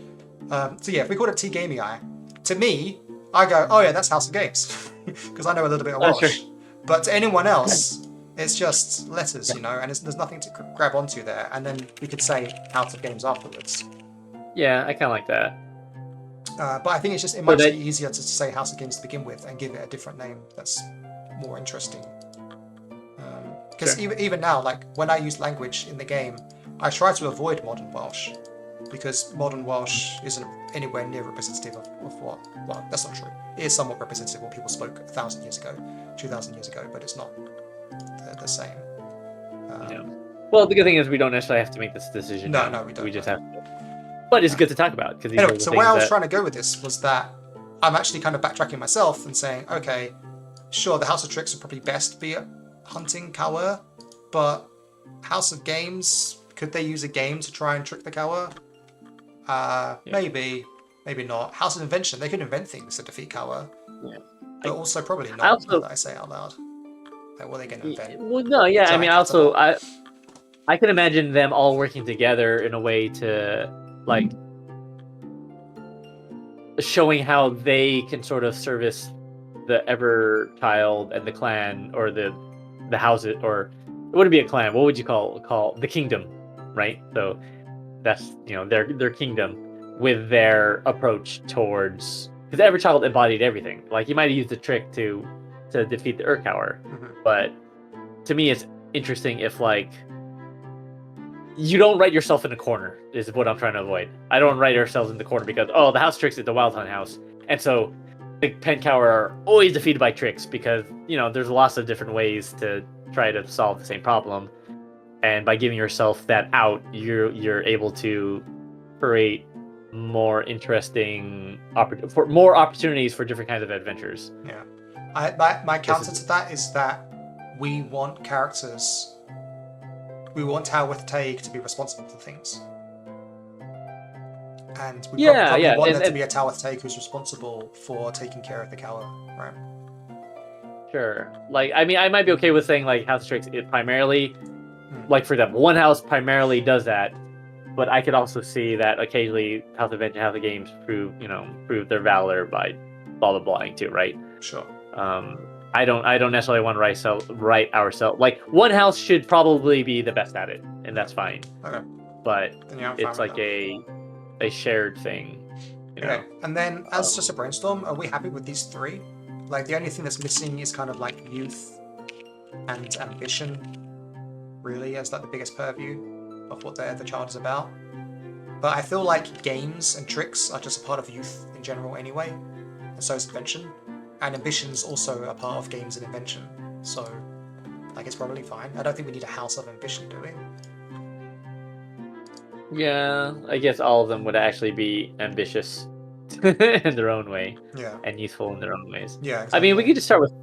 So yeah, if we call it T gamei, to me, I go, oh yeah, that's House of Games. Because I know a little bit of Welsh. Sure. But to anyone else, it's just letters, you know, and there's nothing to grab onto there. And then we could say House of Games afterwards. Yeah, I kind of like that. But I think it's just, it might be easier to say House of Games to begin with and give it a different name that's more interesting. Because even now, like when I use language in the game, I try to avoid modern Welsh because modern Welsh isn't anywhere near representative of what, well, that's not true. It is somewhat representative of what people spoke 1,000 years ago, 2,000 years ago, but it's not the same. Yeah. Well, the good thing is we don't necessarily have to make this decision. No, we don't. We just have to. But it's good to talk about. Anyway, so where I was trying to go with this was that I'm actually kind of backtracking myself and saying, okay, sure, the House of Tricks would probably best be hunting Kawa, but House of Games, could they use a game to try and trick the Kawa? Maybe not. House of Invention, they could invent things to defeat Kawa, but also probably not. Now that I say it out loud, like what are they going to invent? Well, no, yeah, so I mean, also I can imagine them all working together in a way to like showing how they can sort of service the Everchild and the clan, or the houses, or it wouldn't be a clan. What would you call the kingdom, right? So that's, you know, their kingdom with their approach towards, because Everchild embodied everything. Like he might have used the trick to defeat the Urkauer, but to me it's interesting if like you don't write yourself in a corner is what I'm trying to avoid. I don't write ourselves in the corner because the House Tricks is the Wild Hunt house, and so the Pencower are always defeated by tricks because, you know, there's lots of different ways to try to solve the same problem, and by giving yourself that out, you're able to create more interesting more opportunities for different kinds of adventures. Yeah, my counter to that is that we want characters. We want Talwith Taig to be responsible for things. And we probably want there to be a Talwith Taig who's responsible for taking care of the Kawa, right? Sure. Like, I mean, I might be okay with saying, like, House of Tricks, it primarily, like, for example, one house primarily does that, but I could also see that occasionally House of Invention, House of Games prove their valor by blah, blah, blahing too, right? Sure. I don't necessarily want to write ourselves. Like, one house should probably be the best at it, and that's fine. Okay. But it's like a shared thing. You know? Okay. And then, as just a brainstorm, are we happy with these three? Like, the only thing that's missing is kind of like youth and ambition, really, as like the biggest purview of what the child is about. But I feel like games and tricks are just a part of youth in general anyway, and so is invention. And ambition's also a part of games and invention, so like it's probably fine. I don't think we need a house of ambition, do we? Yeah, I guess all of them would actually be ambitious in their own way, and useful in their own ways. Yeah, exactly. I mean, we could just start with,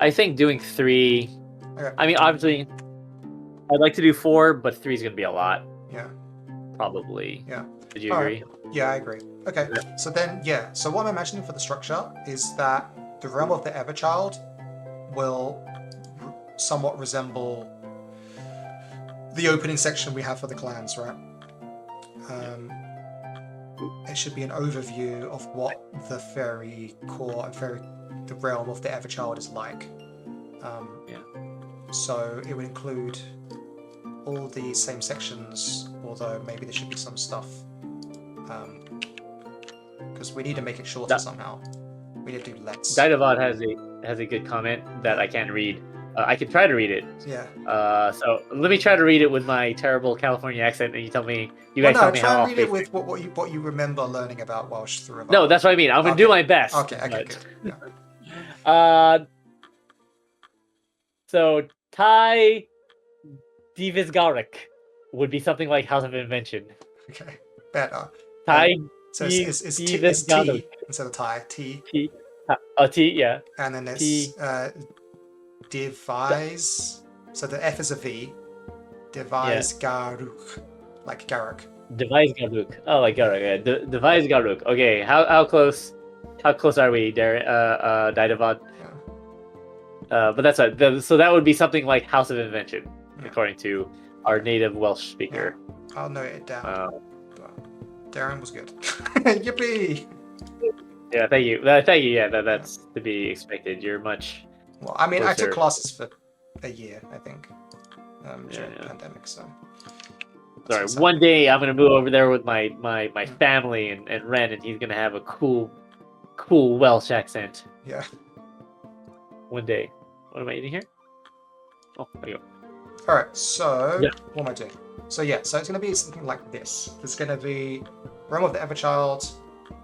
I think, doing 3. Okay. I mean, obviously, I'd like to do 4, but 3 is going to be a lot. Yeah. Probably. Yeah. Would you agree? Yeah, I agree. Okay, so then, so what I'm imagining for the structure is that the realm of the Everchild will somewhat resemble the opening section we have for the clans, right? It should be an overview of what the faerie core and the realm of the Everchild is like. So it would include all the same sections, although maybe there should be some stuff. Because we need to make it shorter somehow. We need to do less. Daedalus has a good comment that I can't read, I can try to read it. Yeah. So let me try to read it with my terrible California accent, and you guys Well, tell no, me try how and off read it base. with what you remember learning about Welsh through No, Avallen. that's what I mean. I'm gonna Okay. do my best. Okay, but- good. Yeah. So Thai Divisgarik would be something like House of Invention. Okay, better. Thai So it's T Divisgarik. instead of Thai, T. T. T. Yeah. And then it's T. devise. So the F is a V. Devise Garuk. Like Garuk. Device Garuk. Oh, like Garuk. Yeah. Device Garuk. Okay. How close? How close are we, Darren? Didavad? Yeah. But that's so that would be something like House of Invention, Yeah. according to our native Welsh speaker. Yeah. I'll note it down. But Darren was good. Yippee! Yeah, thank you. Thank you. Yeah, that's to be expected. You're much. Well, I mean, I took closer. classes for a year, I think, during the pandemic. So. Sorry, one day I'm gonna move over there with my family and Ren, and he's gonna have a cool Welsh accent. Yeah. One day. What am I eating here? Oh, there you go. All right. So Yeah. what am I doing? So so it's gonna be something like this. There's gonna be Realm of the Everchild,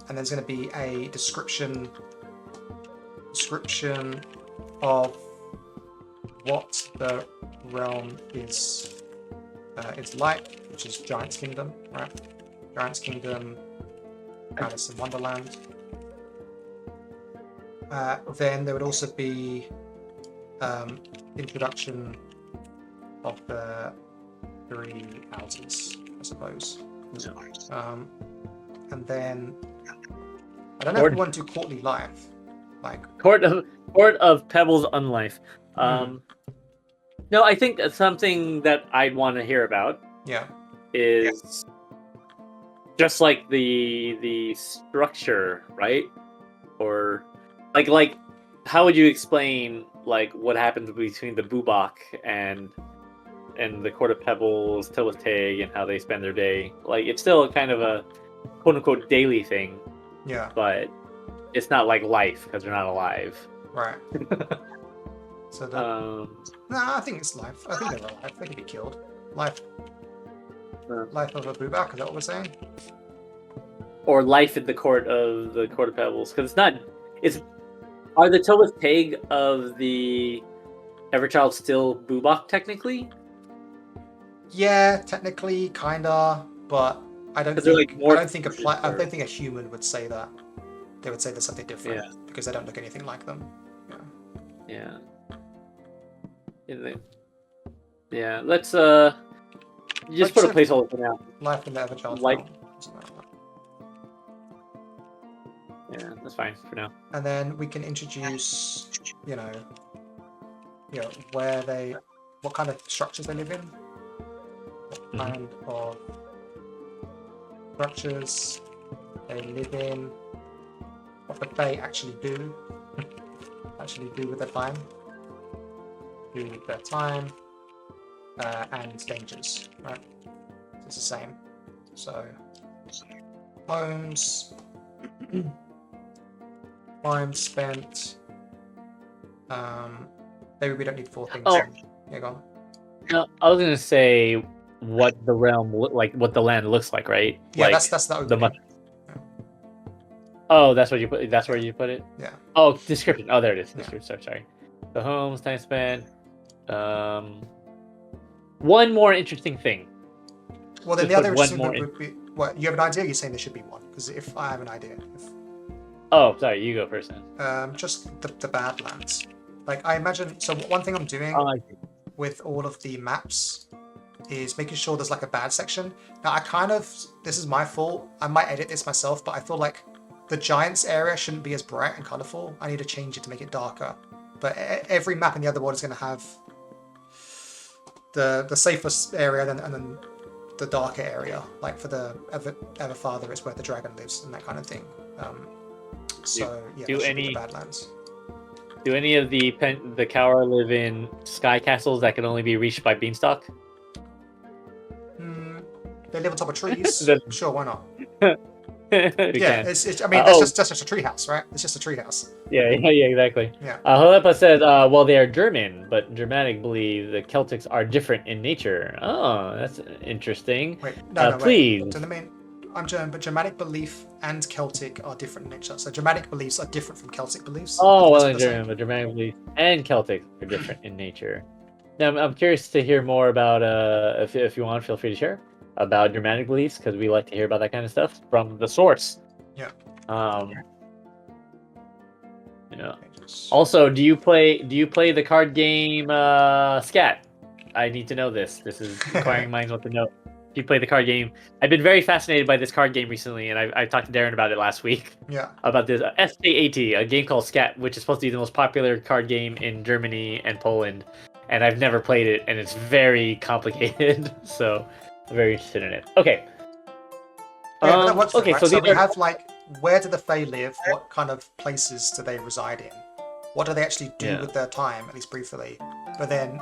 and there's gonna be a description of what the realm is. It's like, which is Giant's Kingdom, right? Giant's Kingdom, Alice in Wonderland. Then there would also be introduction of the three houses, I suppose. And then I don't know if we want to do Courtly Life, like Court of Pebbles Unlife. No, I think that's something that I'd want to hear about. Yeah. Is just like the structure, right? Or like how would you explain like what happens between the Bubak and the Court of Pebbles, Tilwithtig, and how they spend their day? Like it's still kind of a quote unquote daily thing. Yeah. But it's not like life because they're not alive. Right. So no, I think it's life. I think they're alive. They can be killed. Life of a Bubak, is that what we're saying? Or life at the Court of Pebbles, because it's not. Are the Tilwithtig of the Everchild still Bubak technically? Yeah, technically, kinda, but I don't think a human would say that. They would say there's something different because they don't look anything like them. Yeah. Yeah. Let's just put a placeholder for now. Life in the Everchild. Yeah, that's fine for now. And then we can introduce, what kind of structures they live in, what kind of structures they live in, what the Fae actually do with their time, and dangers, right? It's the same. So, homes, time spent. Maybe we don't need 4 things. Oh. Yeah, go on. No, I was gonna say what the realm what the land looks like, right? Yeah, like, that's the opening. Oh, that's what you put. That's where you put it. Yeah. Oh, description. Oh, there it is. Yeah. Description. Sorry. The homes, time spent. One more interesting thing. Well, then Just the other put interesting one thing more would be. What, you have an idea? You're saying there should be one, because if I have an idea, Oh, sorry. You go first then. just the Badlands. Like I imagine. So one thing I'm doing with all of the maps is making sure there's like a bad section. Now this is my fault. I might edit this myself, but I feel like the Giants area shouldn't be as bright and colorful. I need to change it to make it darker. But every map in the Otherworld is going to have the safest area and then the darker area. Like for the Everfather, it's where the dragon lives and that kind of thing. do any the Badlands. Do any of the Cowra live in sky castles that can only be reached by Beanstalk? They live on top of trees. Sure, why not? We Yeah, can. it's I mean, that's just a treehouse, right? It's just a treehouse. Yeah, exactly. Yeah. Holepa said, well, they are German, but Germanic believe the Celtics are different in nature. Oh, that's interesting. Wait, no, Please. wait. Doesn't mean I'm German, but Germanic belief and Celtic are different in nature. So Germanic beliefs are different from Celtic beliefs. Oh, well, That's in German, but Germanic belief and Celtic are different in nature. Now, I'm curious to hear more about, if you want, feel free to share about Germanic beliefs, because we like to hear about that kind of stuff from the source. Yeah. Yeah. Also, do you play the card game Scat? I need to know this. This is inquiring minds want to know. Do you play the card game? I've been very fascinated by this card game recently, and I talked to Darren about it last week. Yeah. About this SK80, a game called Scat, which is supposed to be the most popular card game in Germany and Poland, and I've never played it, and it's very complicated. So, I'm very interested in it. Okay. Yeah, but that works. Okay, right? so we have like, where do the Fae live? What kind of places do they reside in? What do they actually do with their time, at least briefly? But then,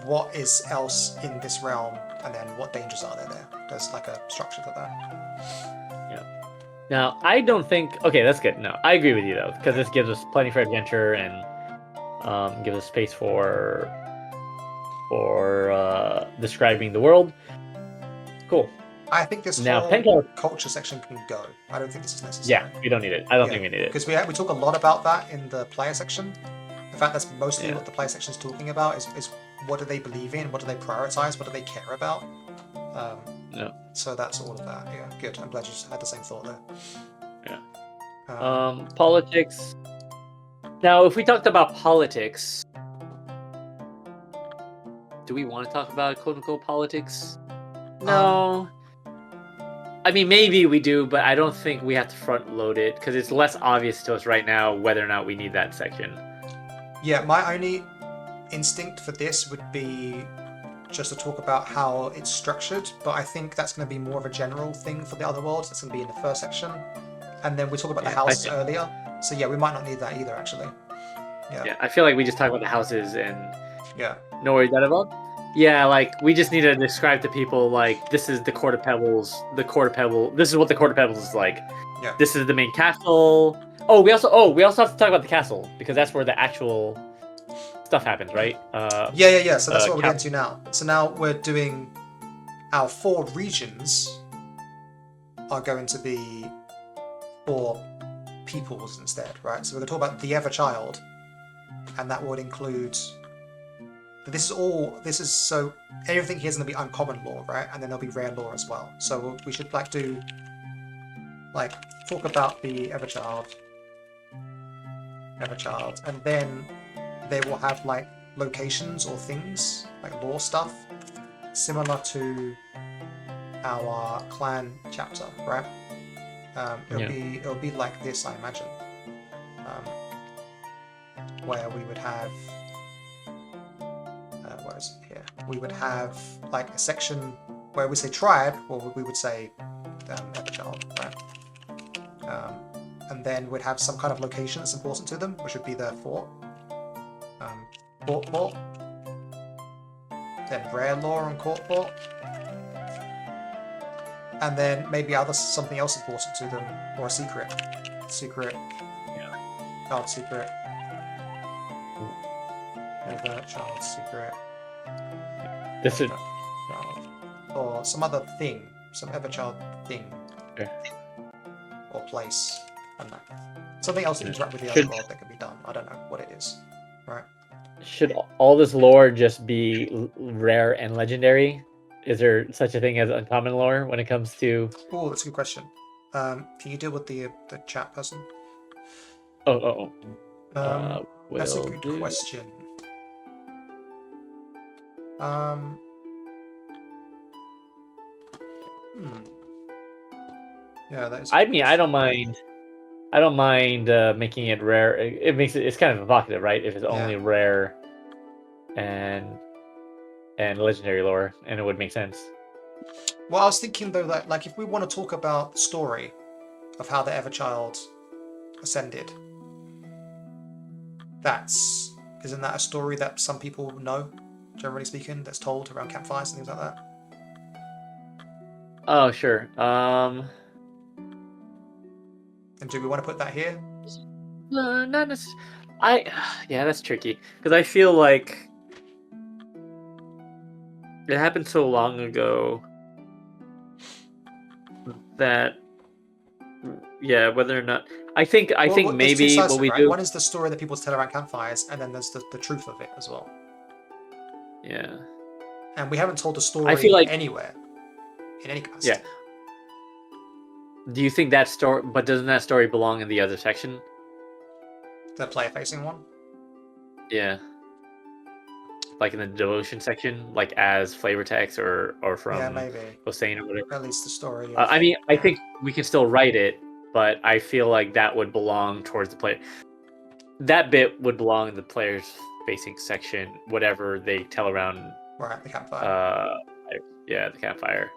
what is else in this realm? And then, what dangers are there? There's like a structure to that. Yeah. Now, I don't think. Okay, that's good. No, I agree with you though, because this gives us plenty for adventure and gives us space for describing the world. Cool. I think this whole culture section can go. I don't think this is necessary. Yeah, we don't need it. I don't think we need it. Because we talk a lot about that in the player section. In fact, that's mostly what the player section is talking about, is what do they believe in, what do they prioritize, what do they care about. So that's all of that. Yeah, good. I'm glad you had the same thought there. Yeah. Politics. Now, if we talked about politics, do we want to talk about quote-unquote politics? No. I mean, maybe we do, but I don't think we have to front load it because it's less obvious to us right now whether or not we need that section. Yeah, my only instinct for this would be just to talk about how it's structured, but I think that's going to be more of a general thing for the Otherworld. That's going to be in the first section. And then we talk about the houses earlier. So yeah, we might not need that either, actually. Yeah, I feel like we just talk about the houses and no worries about it. Yeah, like we just need to describe to people like this is the Court of Pebbles. This is what the Court of Pebbles is like. Yeah. This is the main castle. We also have to talk about the castle because that's where the actual stuff happens, right? Yeah. So that's what we're getting to now. So now we're doing our 4 regions are going to be 4 peoples instead, right? So we're going to talk about the Everchild, and that would include. So everything here is going to be uncommon lore, right? And then there'll be rare lore as well. So we should talk about the Everchild, and then they will have like locations or things like lore stuff, similar to our clan chapter, right? It'll be like this, I imagine, where we would have. Where is it here? We would have like a section where we say tribe, or we would say Everchild, right? And then we'd have some kind of location that's important to them, which would be their fort, port, then rare lore on court port, and then maybe something else important to them, or a secret, child secret, child secret. This is or some other thing, some Everchild thing, or place, and something else to interact with the other world that can be done. I don't know what it is, right? Should all this lore just be rare and legendary? Is there such a thing as uncommon lore when it comes to? Oh, that's a good question. Can you deal with the chat person? That's a good question. Yeah, that is. I mean, I don't mind making it rare. It's kind of evocative, right? If it's only rare and legendary lore, and it would make sense. Well, I was thinking though that like if we want to talk about the story of how the Everchild ascended, isn't that a story that some people know? Generally speaking, that's told around campfires and things like that. Oh, sure. And do we want to put that here? Not necessarily. Yeah, that's tricky because I feel like it happened so long ago that whether or not I think There's two maybe sides what to it, we right? do. One is the story that people tell around campfires, and then there's the truth of it as well. Yeah, And we haven't told the I feel story like anywhere in any capacity. Do you think that story? But doesn't that story belong in the other section? The player-facing one. Yeah, like in the devotion section, like as flavor text or from Yeah, maybe. Hossein or whatever. At least the story. I mean, I think we can still write it, but I feel like that would belong towards the player. That bit would belong in the players facing section, whatever they tell around. Right, the campfire. The campfire,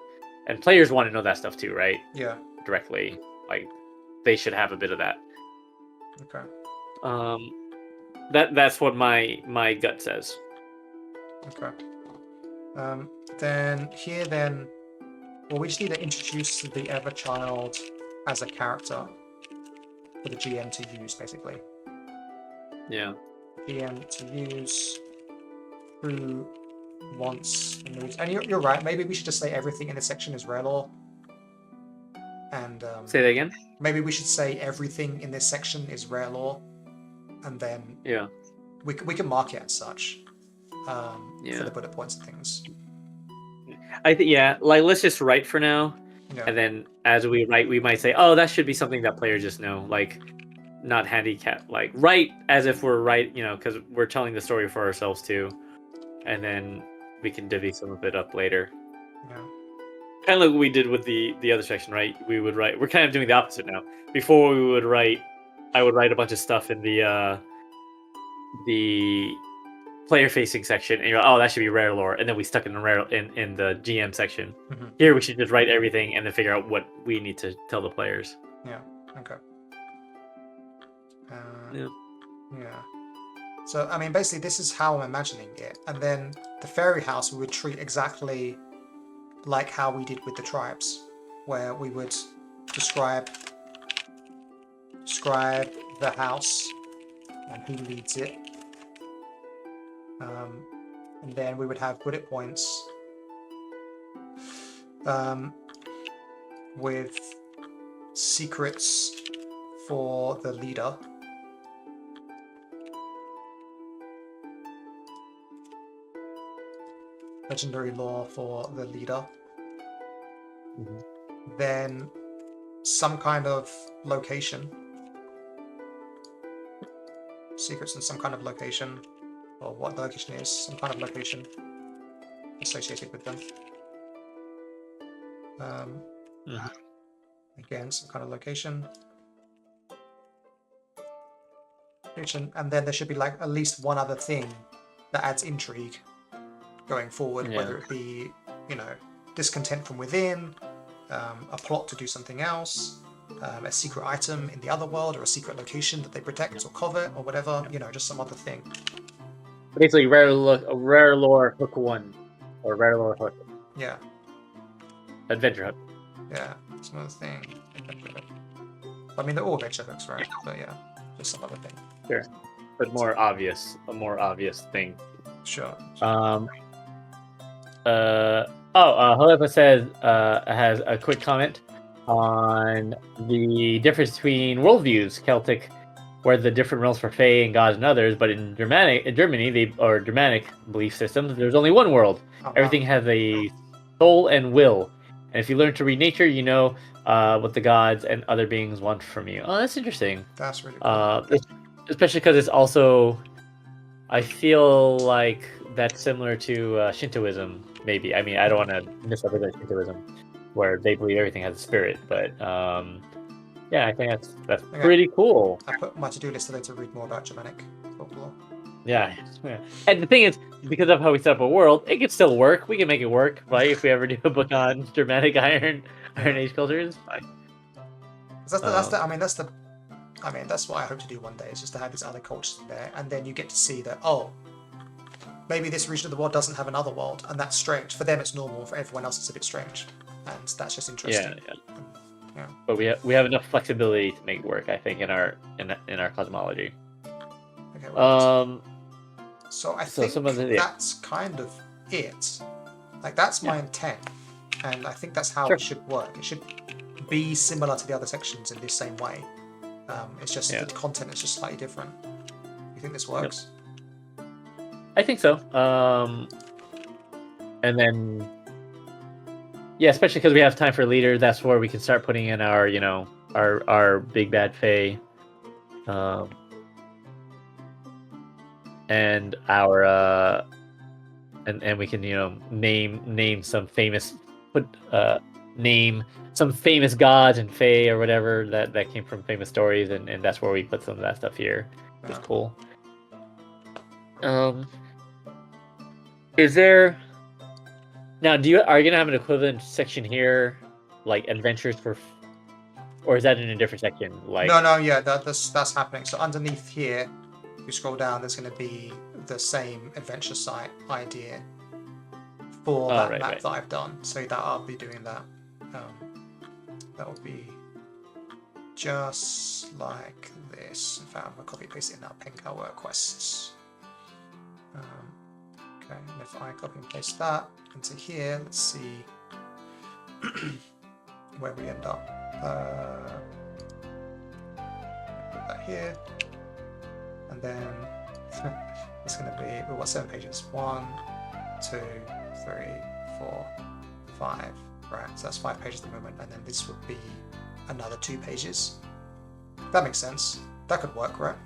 and players want to know that stuff too, right? Yeah. Directly, like they should have a bit of that. Okay. That's what my gut says. Okay. Well, we just need to introduce the Everchild as a character for the GM to use, basically. Yeah. GM to use who wants and needs. And you're right. Maybe we should just say everything in this section is rare lore. And say that again. Maybe we should say everything in this section is rare lore, and then we can mark it as such for the bullet points and things. I think like let's just write for now, and then as we write, we might say, oh, that should be something that players just know, like not handicap, like write as if we're because we're telling the story for ourselves too, and then we can divvy some of it up later. Yeah. Kind of like what we did with the other section, right? We would write. We're kind of doing the opposite now. Before we would write, I would write a bunch of stuff in the player-facing section, and you're like, oh, that should be rare lore, and then we stuck it in the GM section. Mm-hmm. Here, we should just write everything and then figure out what we need to tell the players. Yeah. Okay. Yeah. So, I mean, basically, this is how I'm imagining it, and then the fairy house we would treat exactly like how we did with the tribes, where we would describe the house and who leads it, and then we would have bullet points with secrets for the leader. Legendary lore for the leader. Mm-hmm. Then some kind of location. Secrets in some kind of location. Or what the location is. Some kind of location associated with them. Again, some kind of location. And then there should be like at least one other thing that adds intrigue going forward, whether it be, discontent from within, a plot to do something else, a secret item in the Otherworld, or a secret location that they protect or covet, or whatever, just some other thing. Basically, rare lore hook 1, or rare lore hook. Yeah. Adventure hook. Yeah, some other thing. I mean, they're all adventure hooks, right? But yeah, just some other thing. Sure, but a more obvious thing. Sure. However says has a quick comment on the difference between worldviews, Celtic, where the different realms for fae and gods and others, but in Germanic belief systems, there's only one world. Everything has a soul and will, and if you learn to read nature, you know what the gods and other beings want from you. Oh, that's interesting. That's really cool. Especially because it's also, I feel like that's similar to Shintoism, maybe. I mean, I don't want to misrepresent Shintoism, where they believe everything has a spirit, but I think that's pretty cool. I put my to-do list today to read more about Germanic folklore. Yeah. And the thing is, because of how we set up a world, it can still work. We can make it work, right? If we ever do a book on Germanic Iron Age cultures, fine. That's what I hope to do one day, is just to have these other cultures in there, and then you get to see that, maybe this region of the world doesn't have another world, and that's strange. For them it's normal, for everyone else it's a bit strange. And that's just interesting. Yeah. Yeah. But we have enough flexibility to make it work, I think, in our cosmology. Okay. Well, Um, so I so think some of the that's kind of it. Like that's my intent, and I think that's how it should work. It should be similar to the other sections in this same way. It's just the content is just slightly different. You think this works? I think so. And then, yeah, especially because we have time for leader, that's where we can start putting in our, our big bad fae, and our and we can name some famous name some famous gods and fae or whatever that came from famous stories, and that's where we put some of that stuff here. It's cool. Is there now? Are you gonna have an equivalent section here, like adventures for, or is that in a different section? Like No, yeah, that's happening. So underneath here, if you scroll down, there's going to be the same adventure site idea for that map that I've done. So that I'll be doing that. That will be just like this. In fact, I'm going to copy paste it in our Pencower quests. Okay, and if I copy and paste that into here, let's see where we end up. Put that here, and then it's going to be, we've got 7 pages. 1, 2, 3, 4, 5. Right, so that's 5 pages at the moment, and then this would be another 2 pages. That makes sense. That could work, right?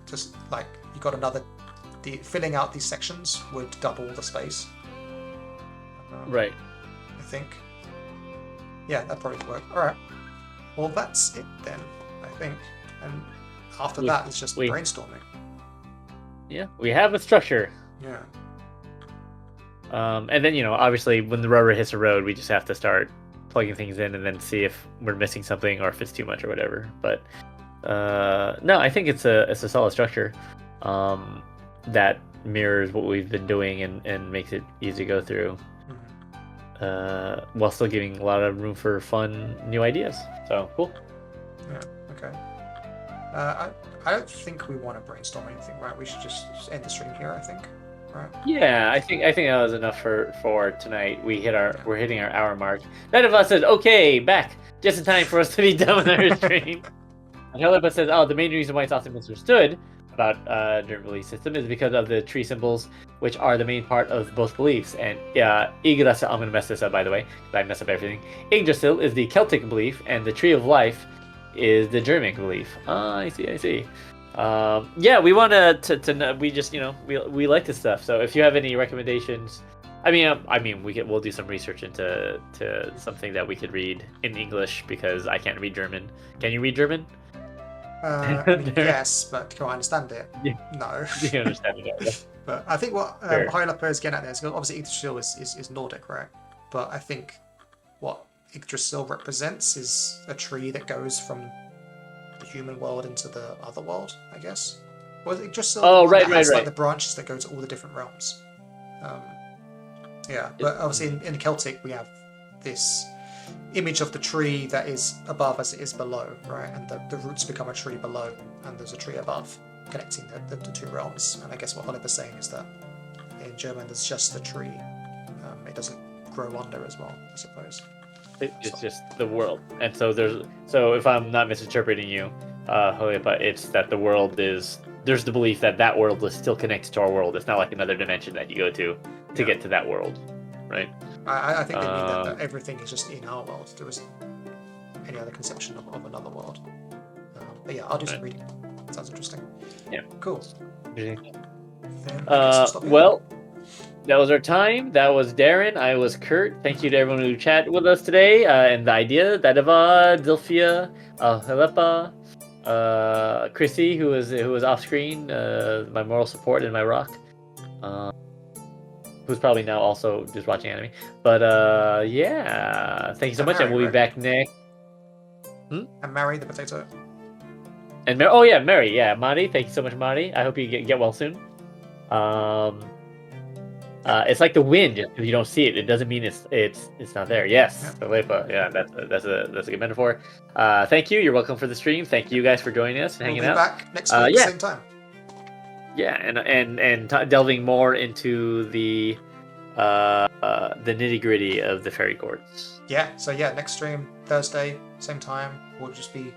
Just like you got another. Filling out these sections would double the space. right. I think. Yeah, that probably would work. All right. Well, that's it then, I think. And after that, it's just brainstorming. Yeah, we have a structure. Yeah. And then obviously, when the rubber hits the road, we just have to start plugging things in and then see if we're missing something or if it's too much or whatever. But no, I think it's a solid structure. That mirrors what we've been doing and makes it easy to go through, while still giving a lot of room for fun new ideas. So cool. Yeah. Okay. I don't think we want to brainstorm anything, right? We should just end the stream here, I think. Right. Yeah, I think that was enough for tonight. We're hitting our hour mark. None of us says okay, back just in time for us to be done with our stream. And Helipa says, the main reason why it's often misunderstood about the belief system is because of the tree symbols, which are the main part of both beliefs. And Yggdrasil, I'm going to mess this up, by the way, because I mess up everything. Yggdrasil is the Celtic belief, and the Tree of Life is the Germanic belief. I see. Yeah, we want to we just we like this stuff. So if you have any recommendations, we'll do some research into something that we could read in English, because I can't read German. Can you read German? Yes, but can I understand it? Yeah. No. You understand it. But I think what Sure. Highlander is getting at there is, obviously Yggdrasil is Nordic, right? But I think what Yggdrasil represents is a tree that goes from the human world into the other world, I guess. Or Yggdrasil has like the branches that go to all the different realms. Yeah, but obviously in Celtic we have this image of the tree that is above as it is below, right? And the roots become a tree below, and there's a tree above, connecting the 2 realms. And I guess what Oliver's saying is that in German there's just the tree. It doesn't grow under as well, I suppose. It's just the world. And so if I'm not misinterpreting you, Holipa, it's that the world there's the belief that world is still connected to our world. It's not like another dimension that you go to get to that world, right? I think they mean that everything is just in our world. There isn't any other conception of another world. But yeah, I'll do some reading. Sounds interesting. Yeah. Cool. Interesting. Then well, that was our time. That was Darren. I was Kurt. Thank you to everyone who chatted with us today. And the idea, Dadava, Dilfia, Helepa, Chrissy, who was off screen, my moral support and my rock. Who's probably now also just watching anime. But yeah, thank you so much, and we'll be back next. And Mary the potato. And Mary, Mari, thank you so much, Mari. I hope you get well soon. It's like the wind. If you don't see it, it doesn't mean it's not there. Yes, Yeah. the Lepa. Yeah, that's a good metaphor. Thank you. You're welcome for the stream. Thank you guys for joining us and We'll hanging be out. back next week, yeah. same time. Yeah, and delving more into the nitty gritty of the fairy courts. Yeah, so yeah, next stream, Thursday, same time. We'll just be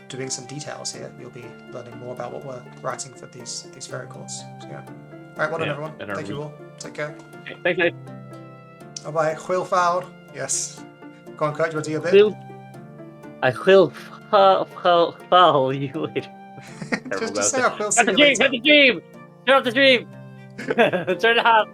doing some details here. We'll be learning more about what we're writing for these fairy courts. So yeah. Alright, well done everyone. Thank you all. Take care. Okay, thanks, guys. Bye bye. Chwil foul. Yes. Go on, Kurt, you want to do your bit? I will follow you later. just say I will see Cut the you dream! later. Cut the dream! Turn off the dream! Turn it off!